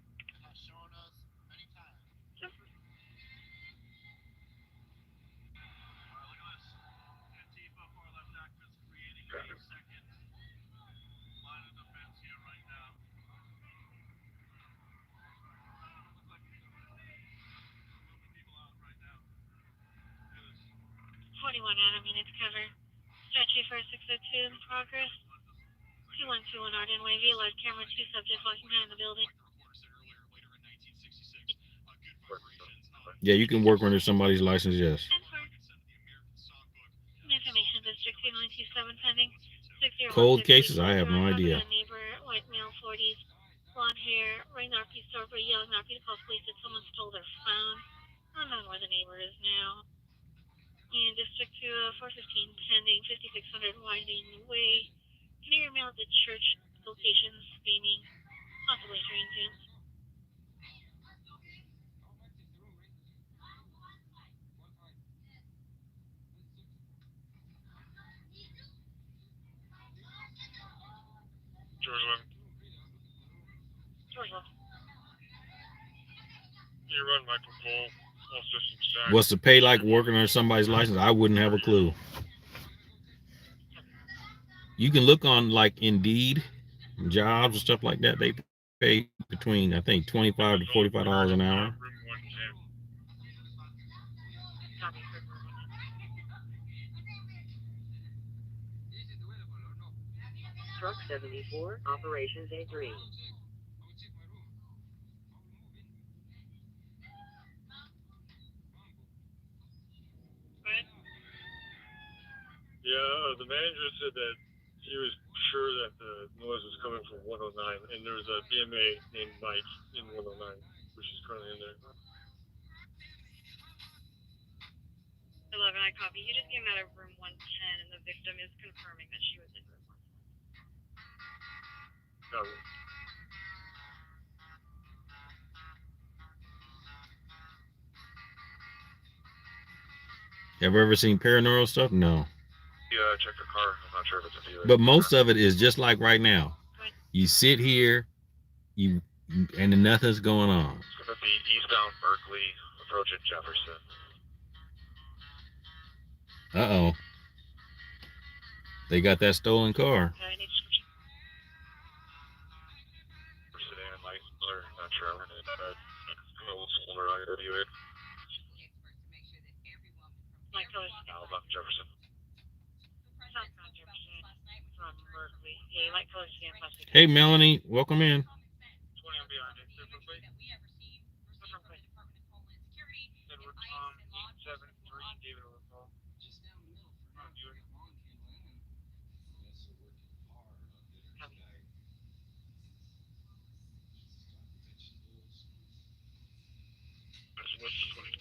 Adam, units cover. Statue for 602 in progress. 2121 Arden Wavy, live camera, 2 subjects walking behind the building. Yeah, you can work under somebody's license, yes. Information District 2927 pending. Cold cases, I have no idea. Neighbor, white male, 40s, blonde hair, right northeast over, yelling northeast, calls police that someone stole their phone. I don't know where the neighbor is now. And District 415 pending, 5600 Winding Way. Canary mail at the church location, steaming, possibly transient. George 11. George 11. You run Michael Cole. All systems set. What's the pay like working under somebody's license? I wouldn't have a clue. You can look on like Indeed, jobs and stuff like that. They pay between, I think, $25 to $45 an hour. Truck 74, Operations A3. Yeah, the manager said that he was sure that the noise was coming from 109, and there was a BMA named Mike in 109, which is currently in there. 11, I copy. You just came out of room 110, and the victim is confirming that she was in room 110. Copy. Have you ever seen paranormal stuff? No. Yeah, I checked the car. I'm not sure if it's a dealer. But most of it is just like right now. You sit here, and then nothing's going on. It's going to be eastbound Berkeley, approaching Jefferson. Uh-oh. They got that stolen car. Sedan, license, or not sure. A little older IWA. Alabama, Jefferson. Hey, Melanie, welcome in. 20 on behind it. Edward 873, David Overfall. What's the 20?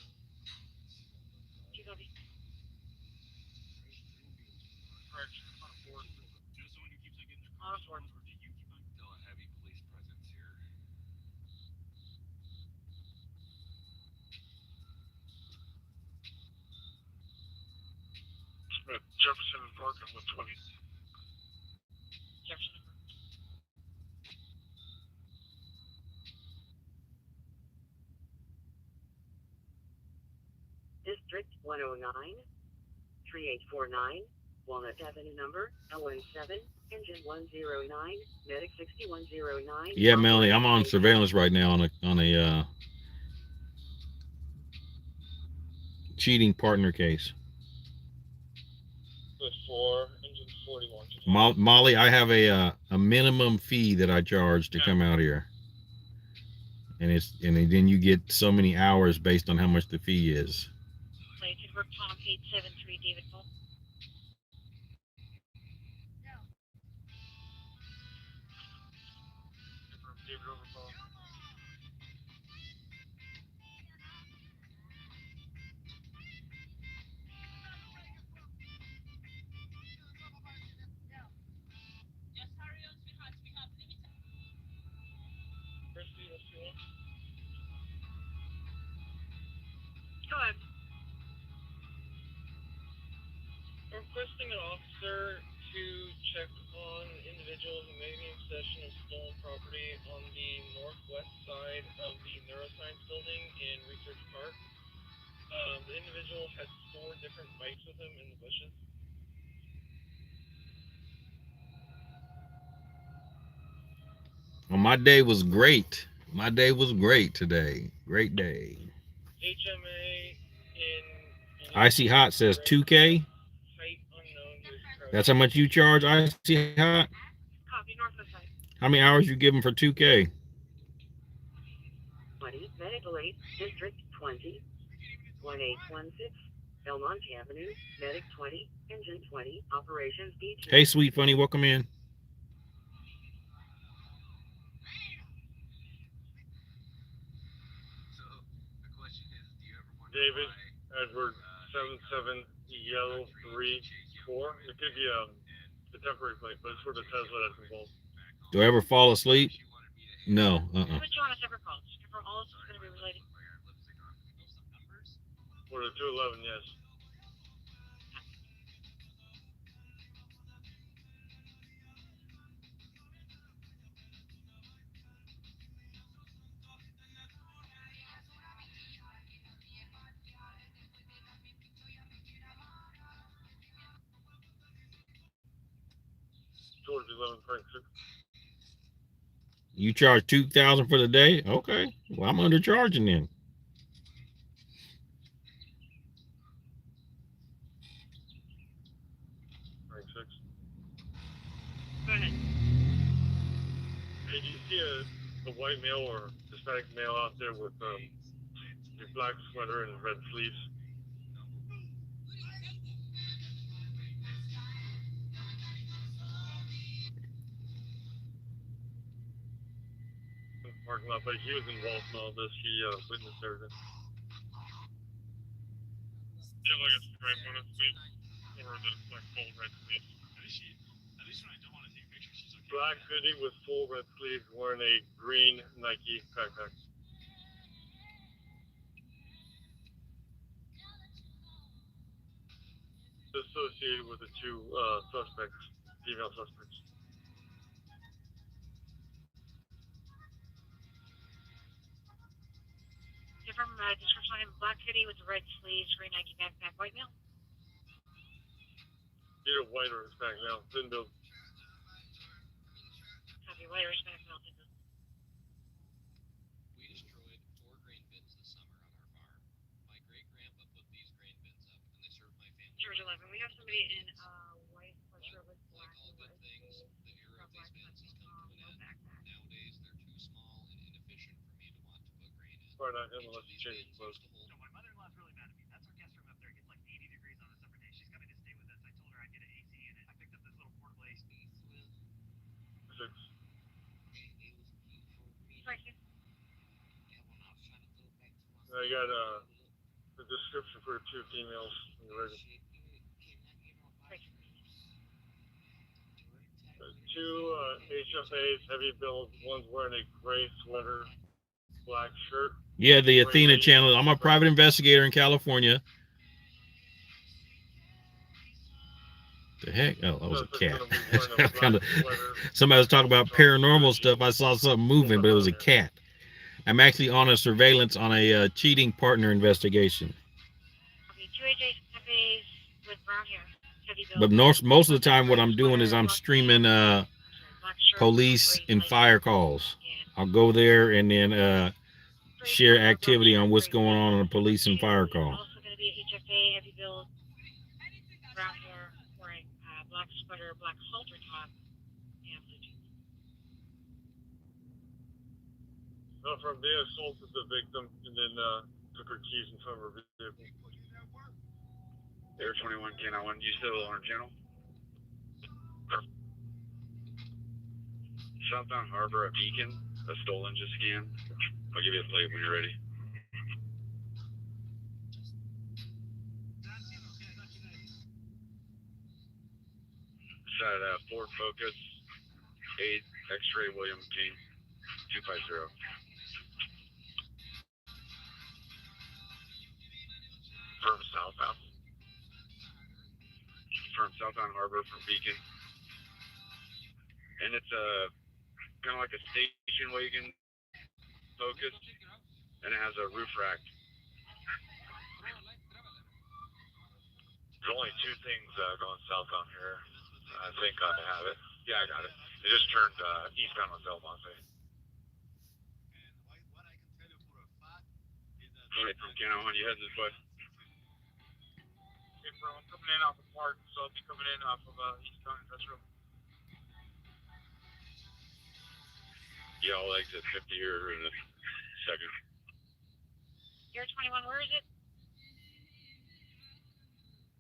Correction, on 4. On 4. Jefferson and Parker with 20. Jefferson. District 109, 3849, Walnut Avenue number L17, engine 109, medic 6109. Yeah, Melanie, I'm on surveillance right now on a cheating partner case. 4, engine 41. Molly, I have a minimum fee that I charge to come out here, and then you get so many hours based on how much the fee is. Plated work Tom 873 David Bull. David Overfall. Go ahead. Requesting an officer to check on individual who may be in possession of stolen property on the northwest side of the neuroscience building in Research Park. The individual had 4 different bikes with him in the bushes. Well, my day was great. My day was great today. Great day. HMA in Icy Hot says 2K. height unknown. That's how much you charge Icy Hot? Copy, northwest side. How many hours you give them for 2K? 20, Medical 8, District 20, 1816, Belmont Avenue, Medic 20, Engine 20, Operations B2. Hey, sweet funny, welcome in. So the question is, do you ever wonder David why, Edward 77 Yellow 34. It could be the temporary plate, but it's for the Tesla that's involved. Do I ever fall asleep? No. Put you on a separate call. Confirm all this is going to be related. For the 211, yes. George 11.6. You charge $2,000 for the day? Okay. Well, I'm undercharging then. Go ahead. Hey, do you see a white male or Hispanic male out there with a black sweater and red sleeves? In the parking lot, but he was involved in all this. He witnessed everything. Yeah, like a stripe on his sleeve, or the like full red sleeves. At least when I don't want to take pictures, she's okay. Black hoodie with full red sleeves, wearing a green Nike backpack. Associated with the 2 suspects, female suspects. Different description on him. Black hoodie with the red sleeves, green Nike backpack, white male. Either white or Hispanic male, thin build. Copy, white or Hispanic male. We destroyed 4 grain bins this summer on our farm. My great-grandpa put these grain bins up, and they served my family. George 11. We have somebody in white sweatshirt with Like black all good things, the era of these bins has come to an end. Nowadays, they're too small and inefficient for me to want to put grain in. Probably not him Each unless of you these change his bins clothes. used to hold. So my mother-in-law's really mad at me. That's our guest room up there. It gets like 80 degrees on a summer day. She's coming to stay with us. I told her I'd get an AC in it. I picked up this little portable AC. 6. Right here. I got the description for 2 females. When you're ready. 2 HFAs, heavy build. One's wearing a gray sweater, black shirt. Yeah, the Athena channel. I'm a private investigator in California. The heck? Oh, that was a cat. Kind of. Somebody was talking about paranormal stuff. I saw something moving, but it was a cat. I'm actually on a surveillance on a cheating partner investigation. Okay, 2 HFAs with brown hair. Heavy build. But most of the time, what I'm doing is I'm streaming Black shirt, police gray and light. fire calls. I'll go there and then share activity on what's going on a police and fire call. Also going to be a HFA, heavy build, brown hair, wearing black sweater, black halter top, and blue jeans. From they assaulted the victim and then took her keys and some of her vehicle. Air 21 Can I 1, you still on channel? Southbound Harbor at Beacon, a stolen just scan. I'll give you a plate when you're ready. Side Ford Focus, 8 X-ray William King, 250. From southbound. From southbound Harbor from Beacon. And it's kind of like a station wagon Focus, and it has a roof rack. There's only two things going southbound here. I think I have it. Yeah, I got it. They just turned eastbound on Del Monte. Alright, from Can I 1, you heading this way? Okay, bro, I'm coming in off of Park, so I'll be coming in off of eastbound industrial. Yeah, I'll exit 50 here in a second. Air 21, where is it?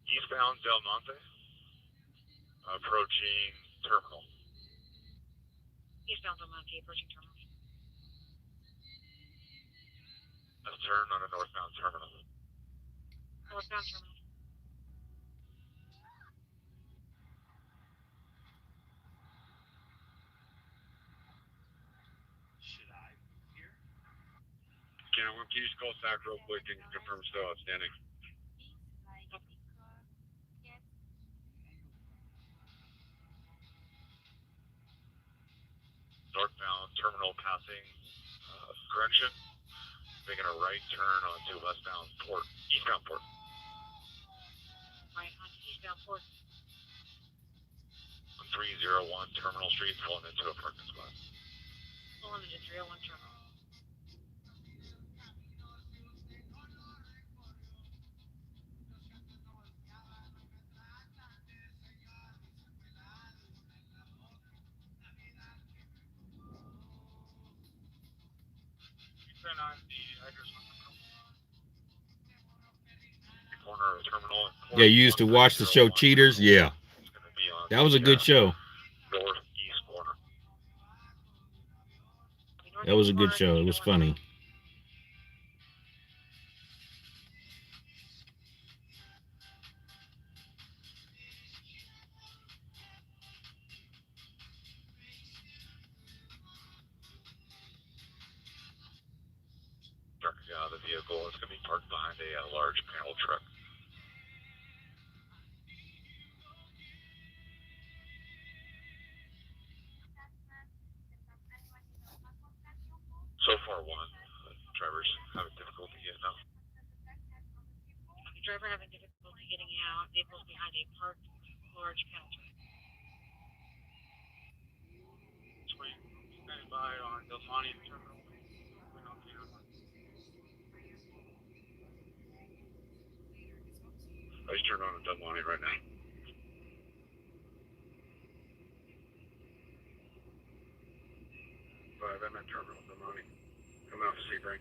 Eastbound Del Monte, approaching terminal. Eastbound Del Monte, approaching terminal. A turn on a northbound terminal. Northbound terminal. Can I 1, can you just call SAC real quick and confirm still outstanding? Northbound terminal passing correction. Making a right turn onto westbound port, eastbound port. Right, on eastbound port. 301 Terminal Street, pulling into a parking spot. Pulling into 301 terminal. Turn on the address on The corner of terminal. Yeah, you used to watch the show Cheaters? Yeah. That was a good show. Northeast corner. That was a good show. It was funny. Darting out of the vehicle. It's going to be parked behind a large panel truck. So far, one. Driver's having difficulty getting out. The driver having difficulty getting out. Vehicles behind a parked large panel truck. standing by on Del Monte terminal. I just turned on a Del Monte right now. I'm at terminal Del Monte. Coming off the Sebring.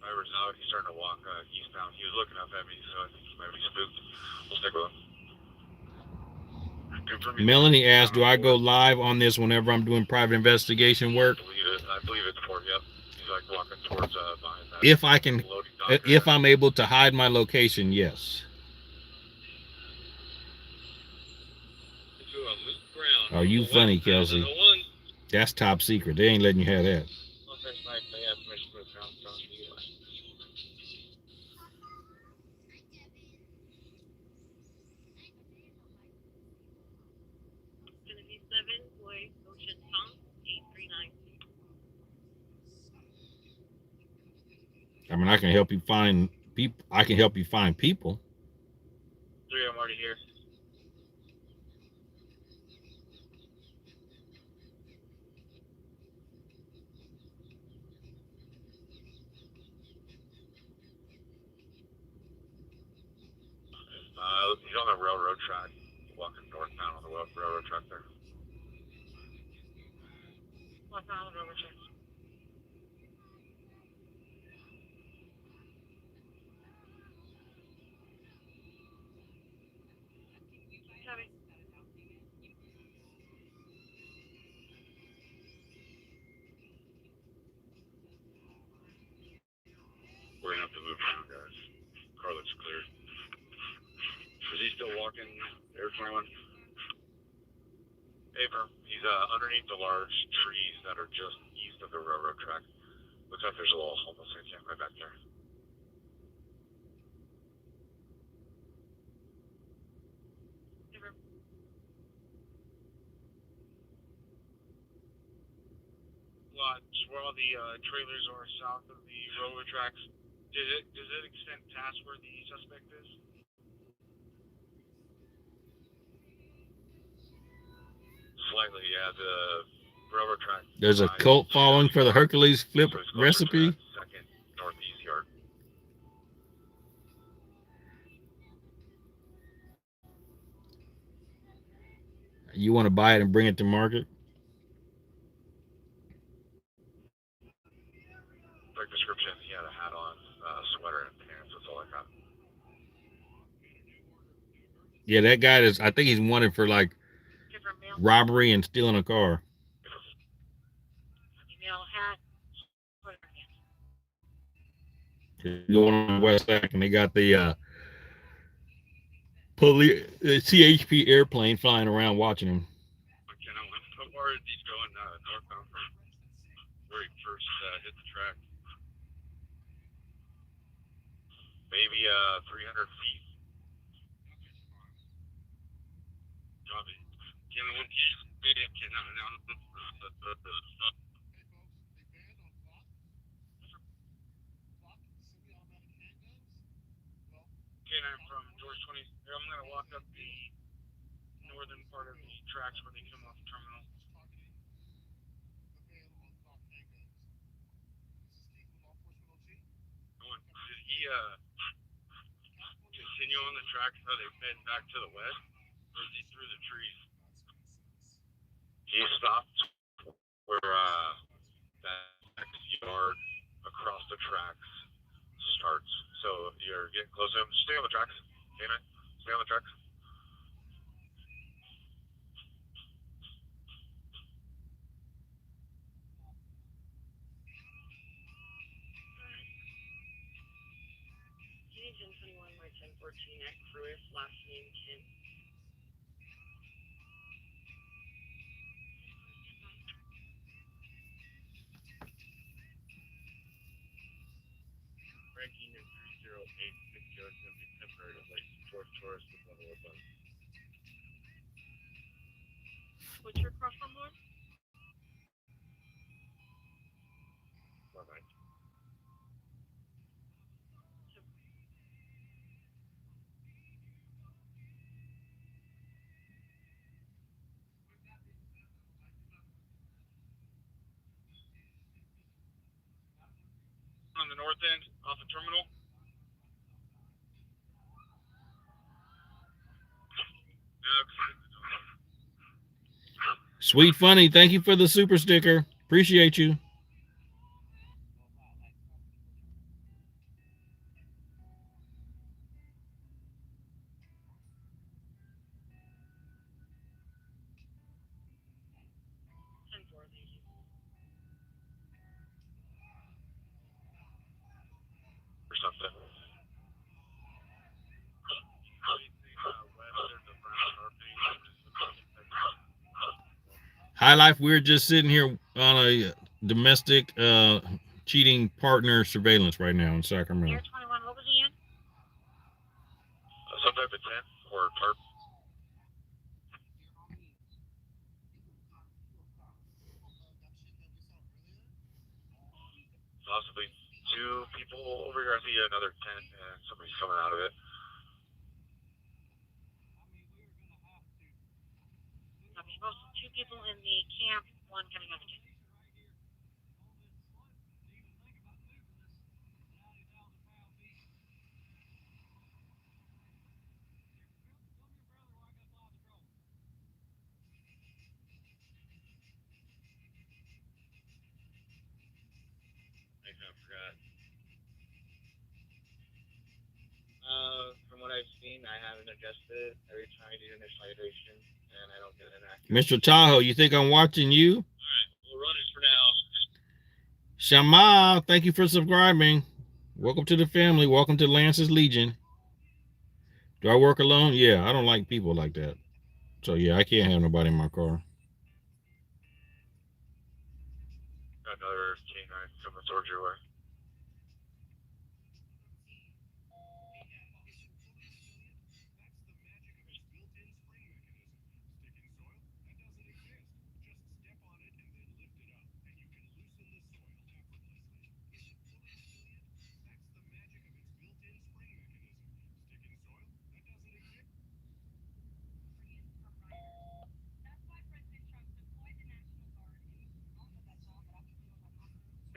Driver's out. He's starting to walk eastbound. He was looking up at me, so I think he might be spooked. We'll stick with him. Melanie asked, do I go live on this whenever I'm doing private investigation work? I believe it's for yep. He's like walking towards behind that. If I can, if I'm able to hide my location, yes. Are you funny, Kelsey? That's top secret. They ain't letting you have that. I mean, I can help you find people. I can help you find people. 3, I'm already here. He's on the railroad track, walking northbound on the railroad track there. Northbound on the railroad track. 1021. Paper. He's underneath the large trees that are just east of the railroad track. Looks like there's a little homeless camp right back there. Lodge, where all the trailers are south of the railroad tracks. Does it extend past where the suspect is? Slightly, yeah. The railroad track. There's a cult following for the Hercules flip So it's closer to recipe. that second northeast yard. You want to buy it and bring it to market? Like description, he had a hat on, sweater and pants. That's all I got. Yeah, that guy is. I think he's wanted for like Different mail. robbery and stealing a car. Email hat. Whatever. Going on West Sac, and they got the police CHP airplane flying around watching him. How far is he going northbound from where he first hit the track? Maybe 300 feet. K9 from George 20. I'm going to walk up the northern part of the tracks where they come off the terminal. Did he continue on the track so they bend back to the west? Or is he through the trees? He stopped where that next yard across the tracks starts. So you're getting close to him. Stay on the tracks. Okay, man? Stay on the tracks. Unit 1021 by 1014 at Cruis, last name Kim. Ranking in 308, 6070, temporary late George Torres with level of bus. What's your cross from Lord? On the north end, off the terminal. Sweet Funny, thank you for the super sticker. Appreciate you. Or something. High Life, we're just sitting here on a domestic cheating partner surveillance right now in Sacramento. Air 21, what was he in? Some type of tent or tarp. Possibly 2 people over here. I see another tent and somebody's coming out of it. Okay, most 2 people in the camp, 1 coming out of the camp. I forgot. From what I've seen, I haven't adjusted it every time I do initial hydration, and I don't get an accurate. Mr. Tahoe, you think I'm watching you? Alright, we'll run it for now. Shama, thank you for subscribing. Welcome to the family. Welcome to Lance's Legion. Do I work alone? Yeah, I don't like people like that. So yeah, I can't have nobody in my car. Got another K9 coming towards your way.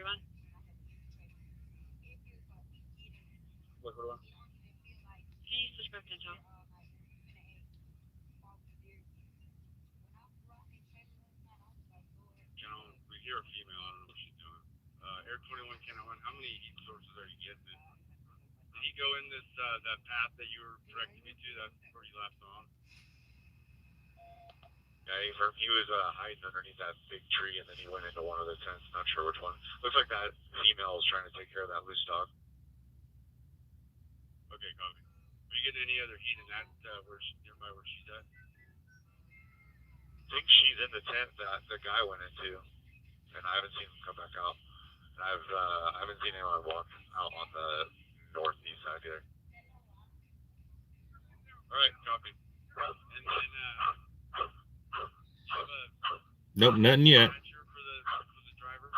Everyone? What one? Can you subscribe to Joe? Channel, we hear a female. I don't know what she's doing. Air 21, Channel 1. How many heat sources are you getting? Did he go in this that path that you were directing me to? That's where you left on. Yeah, he was hiding underneath that big tree, and then he went into one of the tents. Not sure which one. Looks like that female was trying to take care of that loose dog. Okay, copy. Are you getting any other heat in that nearby where she's at? I think she's in the tent that the guy went into, and I haven't seen him come back out. And I haven't seen anyone walk out on the northeast side either. All right, copy. And then Nope, nothing yet. for the driver.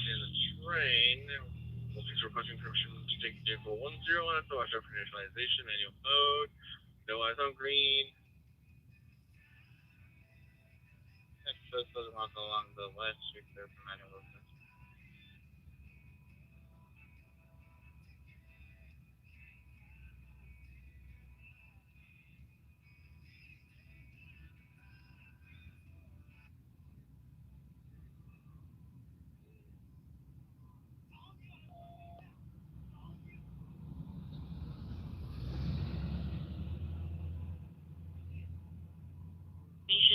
In the train, police requesting permission to take vehicle 10 on to watch out for initialization, manual mode, no eyes on green. Access doesn't walk along the left street there for manual movement.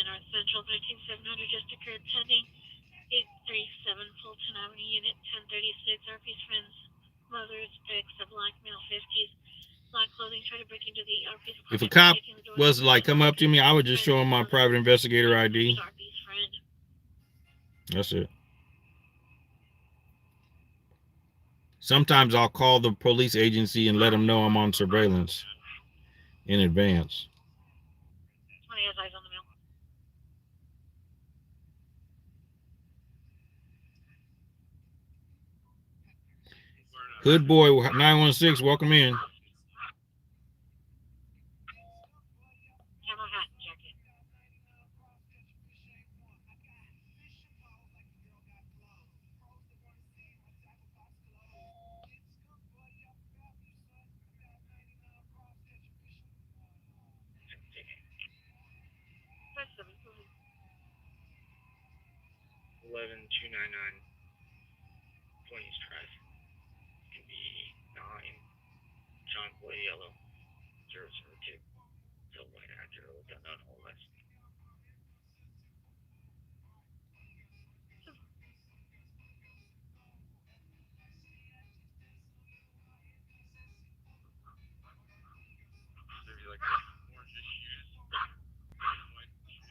North Central 13700 just occurred pending 837 Fulton Avenue, Unit 1036. RP's friends, mothers, ex, a black male 50s, black clothing, try to break into the RP's apartment. If a cop was to like come up to me, I would just show him my private investigator ID. RP's friend. That's it. Sometimes I'll call the police agency and let them know I'm on surveillance in advance. Somebody has eyes on the mail. Hood boy 916, welcome in. Camo hat and jacket. That's 11299 Plains Drive. Can be 9 John Boy Yellow 002. So white actor with unknown whole list. Maybe like orange shoes. White shoes.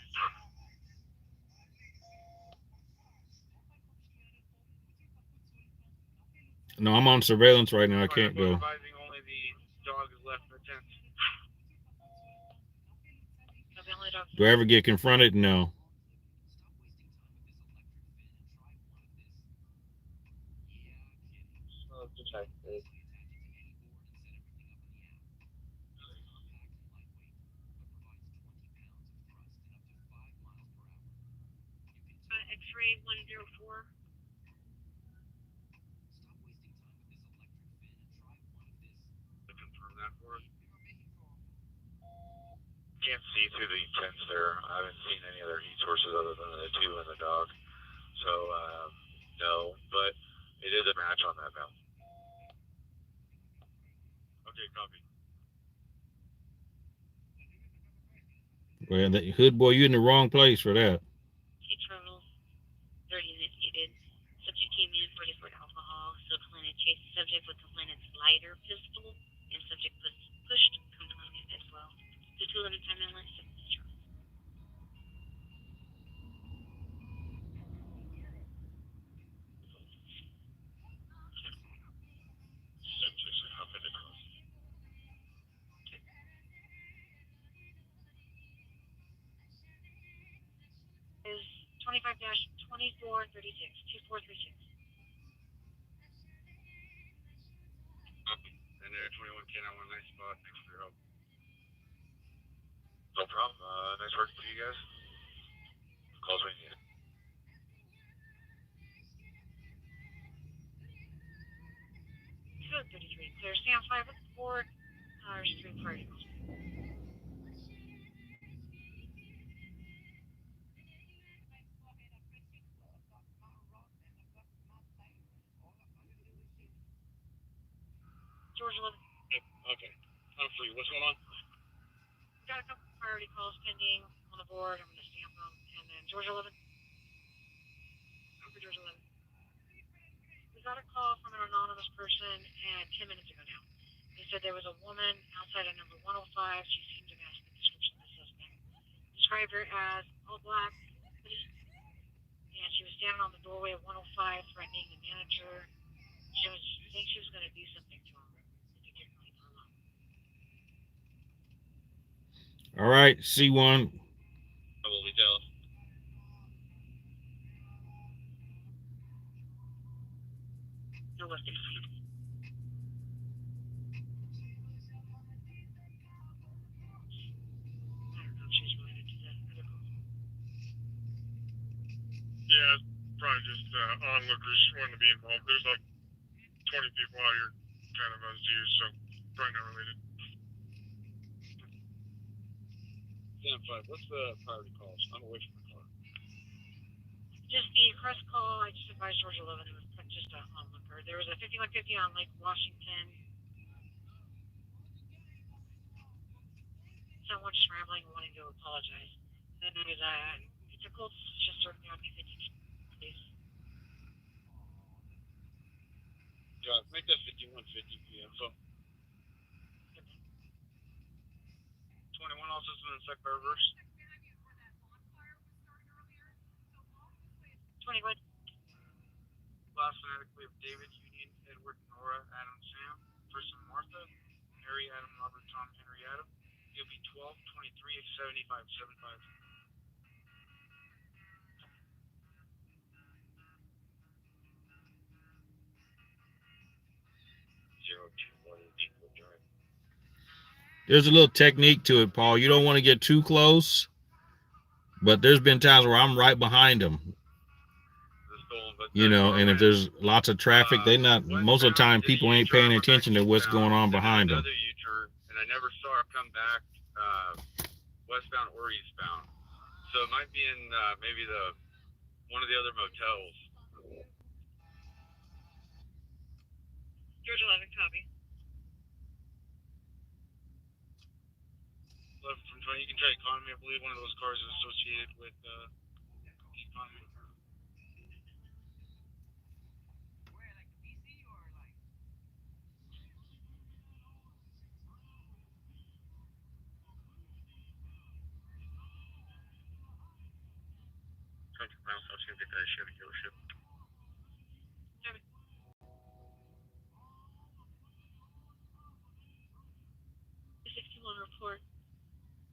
No, I'm on surveillance right now. I can't go. Advising only the dog is left in the tent. the only dog. Do I ever get confronted? No. Detected. X-ray 104. Confirm that for us. Can't see through the tents there. I haven't seen any other heat sources other than the two and the dog. So, no, but it is a match on that now. Okay, copy. Well, Hood boy, you in the wrong place for that. investigated. Subject came in for for alcohol, so complainant chased the subject with complainant's lighter pistol, and subject pushed complainant as well. Due to limited time and length, is 25-2436, 2436. And there, 2110 on one nice spot. Thanks for your help. No problem. Nice working for you guys. Calls when you need it. 33. Clear. Stand 5 at 4. There's 3 particles. George 11. Okay. I'm free. What's going on? Got a couple priority calls pending on the board. I'm going to stamp them. And then George 11. Over George 11. We got a call from an anonymous person 10 minutes ago now. They said there was a woman outside of number 105. She seemed to match the description of the suspect. Described her as all black, and she was standing on the doorway of 105 threatening the manager. She thinks she was going to do something to him. If he didn't leave her alone. All right, C1. I will be tell. No weapon. I don't know if she's related to that other girl. Yeah, it's probably just onlookers wanting to be involved. There's like 20 people out here kind of as you, so probably not related. Stand 5. What's the priority calls? I'm away from the car. Just the crest call. I just advised George 11. It was just a onlooker. There was a 5150 on Lake Washington. Someone just rambling and wanting to apologize. Then there's it's a cold just starting on 250 days. Yeah, make that 5150 p.m. So 21 also in the second reverse. 21. Last Fanatic, we have David, Union, Edward, Nora, Adam, Sam, Person, Martha, Mary, Adam, Robert, Tom, Henry, Adam. You'll be 12, 23, 75, 75. There's a little technique to it, Paul. You don't want to get too close, but there's been times where I'm right behind them. You know, and if there's lots of traffic, most of the time people ain't paying attention to what's going on behind them. Another U-turn, and I never saw her come back westbound or eastbound. So it might be in maybe one of the other motels. George 11, copy. 11 from 20. You can try economy. I believe one of those cars is associated with economy. I was going to get that Chevy dealership. 61 report.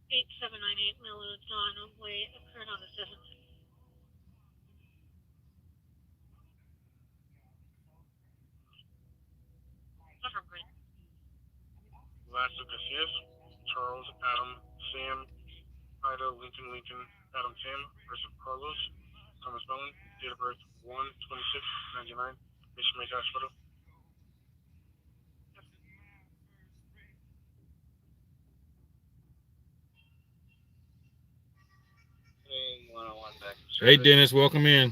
8798 Miller Dawn Way occurred on the 7th. From Grant. Last look at Charles, Adam, Sam, Ida, Lincoln, Adam, Sam, versus Carlos, Thomas Bellin, date of birth 1/26/99, Mission Make Hospital. Hey, Dennis, welcome in.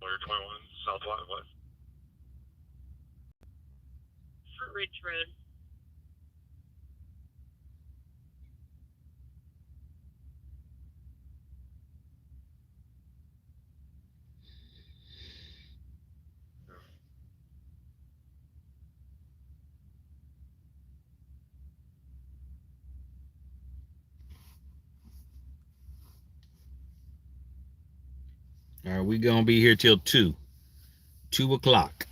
Lawyer 21, South West. Ridge Road. All right, we gonna be here till 2 o'clock.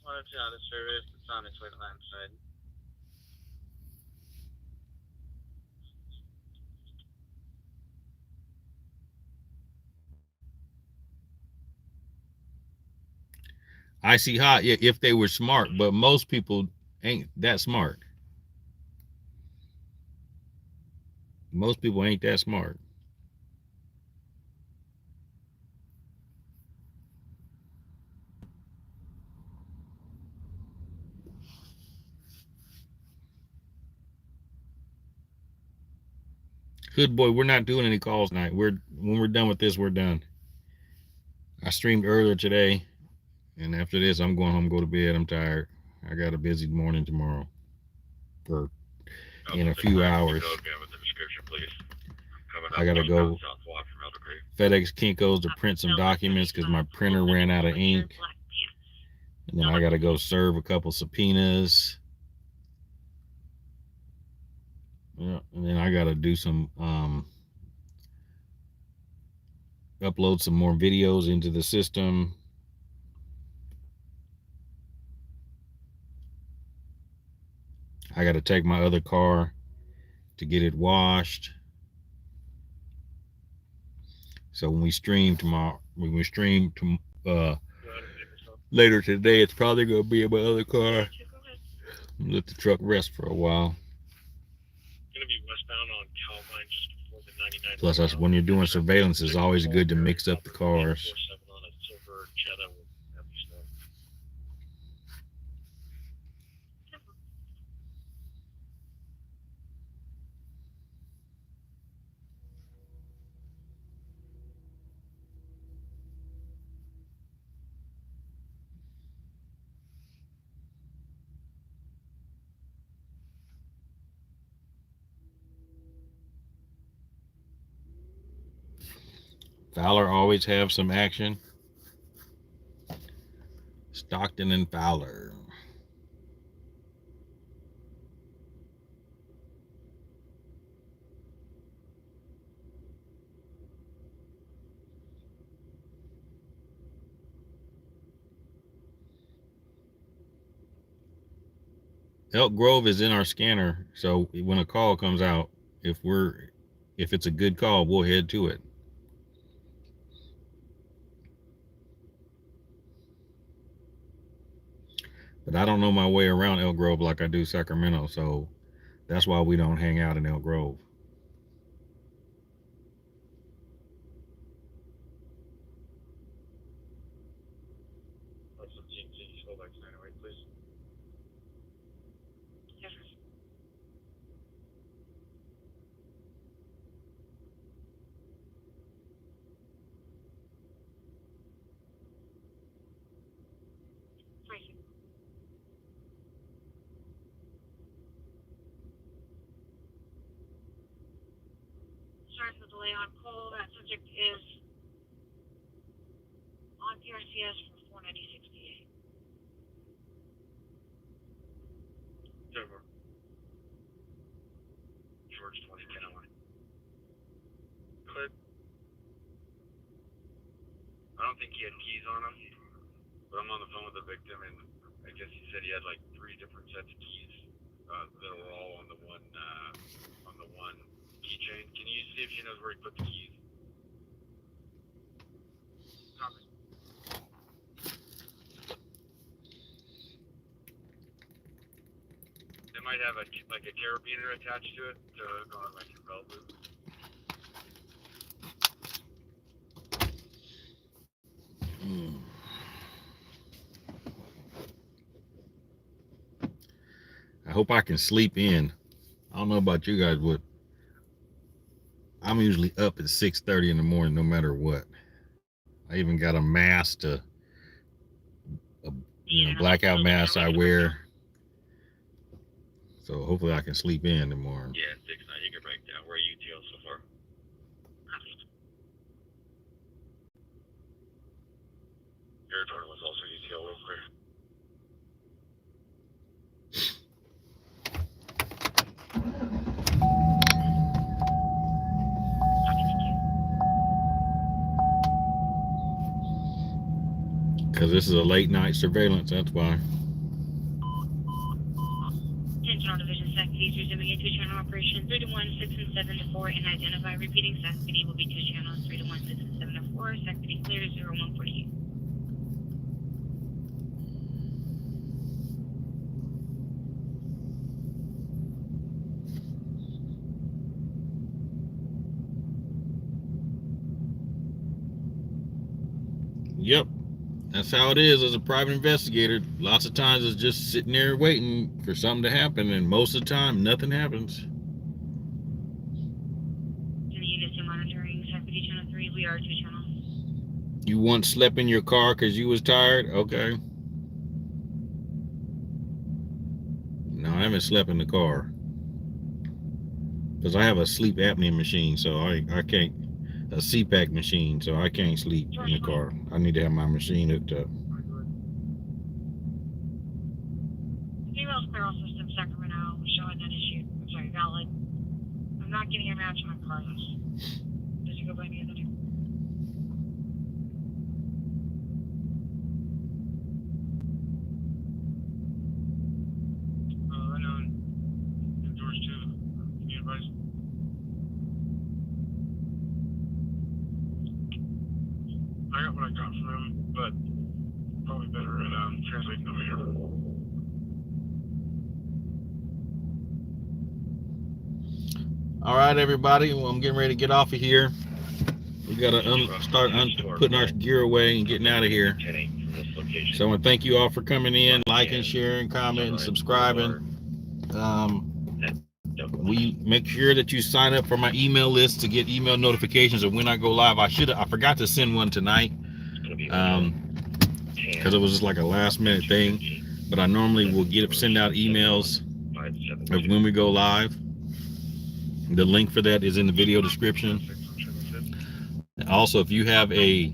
Well, it's out of service. It's on its way to landside. I see hot. Yeah, if they were smart, but most people ain't that smart. Most people ain't that smart. Hood boy, we're not doing any calls tonight. When we're done with this, we're done. I streamed earlier today, and after this, I'm going home, go to bed. I'm tired. I got a busy morning tomorrow. For in a few hours. I gotta go FedEx Kinko's to print some documents because my printer ran out of ink. And then I gotta go serve a couple subpoenas. Yeah, and then I gotta do some upload some more videos into the system. I gotta take my other car to get it washed. So when we stream tomorrow, later today, it's probably gonna be in my other car. Let the truck rest for a while. Gonna be westbound on Calvine just before the 99. Plus, when you're doing surveillance, it's always good to mix up the cars. On a silver Jetta with heavy snow. Fowler always have some action. Stockton and Fowler. Elk Grove is in our scanner, so when a call comes out, if it's a good call, we'll head to it. But I don't know my way around Elk Grove like I do Sacramento, so that's why we don't hang out in Elk Grove. Sorry for the delay on call. That subject is on PRCS for 49068. Denver. George 20 Kennewick. Clip. I don't think he had keys on him, but I'm on the phone with the victim, and I guess he said he had like 3 different sets of keys that were all on the one keychain. Can you see if she knows where he put the keys? They might have a carabiner attached to it to hook on like your belt loop. hope I can sleep in. I don't know about you guys, but I'm usually up at 6:30 in the morning, no matter what. I even got a mask blackout mask I wear. So hopefully I can sleep in tomorrow. Yeah, 6-9, you can break down. Where are you UTL so far? Airport was also UTL real quick. Because this is a late night surveillance, that's why. Channel Division SACPD resuming a 2-channel operation 3 to 1, 6 and 7 to 4, and identify. Repeating, SACPD will be 2 channels 3 to 1, 6 and 7 to 4. SACPD clear to 0148. Yep, that's how it is as a private investigator. Lots of times it's just sitting there waiting for something to happen, and most of the time nothing happens. Units are monitoring SACPD channel 3. We are 2 channels. You once slept in your car because you was tired? Okay. No, I haven't slept in the car because I have a sleep apnea machine, so I can't. A CPAC machine, so I can't sleep in the car. I need to have my machine hooked up. Female clear all systems, Sacramento, showing that issue. I'm sorry, valid. I'm not getting a match on my car list. Does it go by any other name? Unknown. George 2. Can you advise? I got what I got from him, but probably better at translating over here. All right, everybody. Well, I'm getting ready to get off of here. We got to start putting our gear away and getting out of here. So I want to thank you all for coming in, liking, sharing, commenting, subscribing. We make sure that you sign up for my email list to get email notifications of when I go live. I forgot to send one tonight because it was just like a last minute thing, but I normally will send out emails of when we go live. The link for that is in the video description. Also, if you have a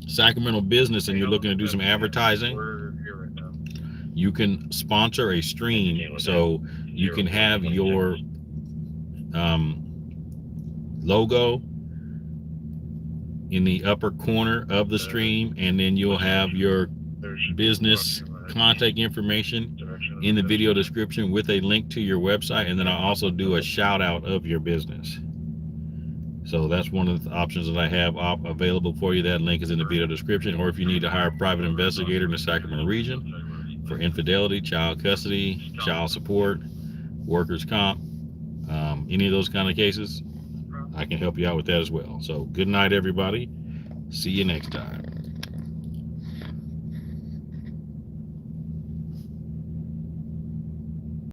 Sacramento business and you're looking to do some advertising, you can sponsor a stream. So you can have your logo in the upper corner of the stream, and then you'll have your business contact information in the video description with a link to your website, and then I also do a shout out of your business. So that's one of the options that I have available for you. That link is in the video description. Or if you need to hire a private investigator in the Sacramento region for infidelity, child custody, child support, workers' comp, any of those kind of cases, I can help you out with that as well. So good night, everybody. See you next time.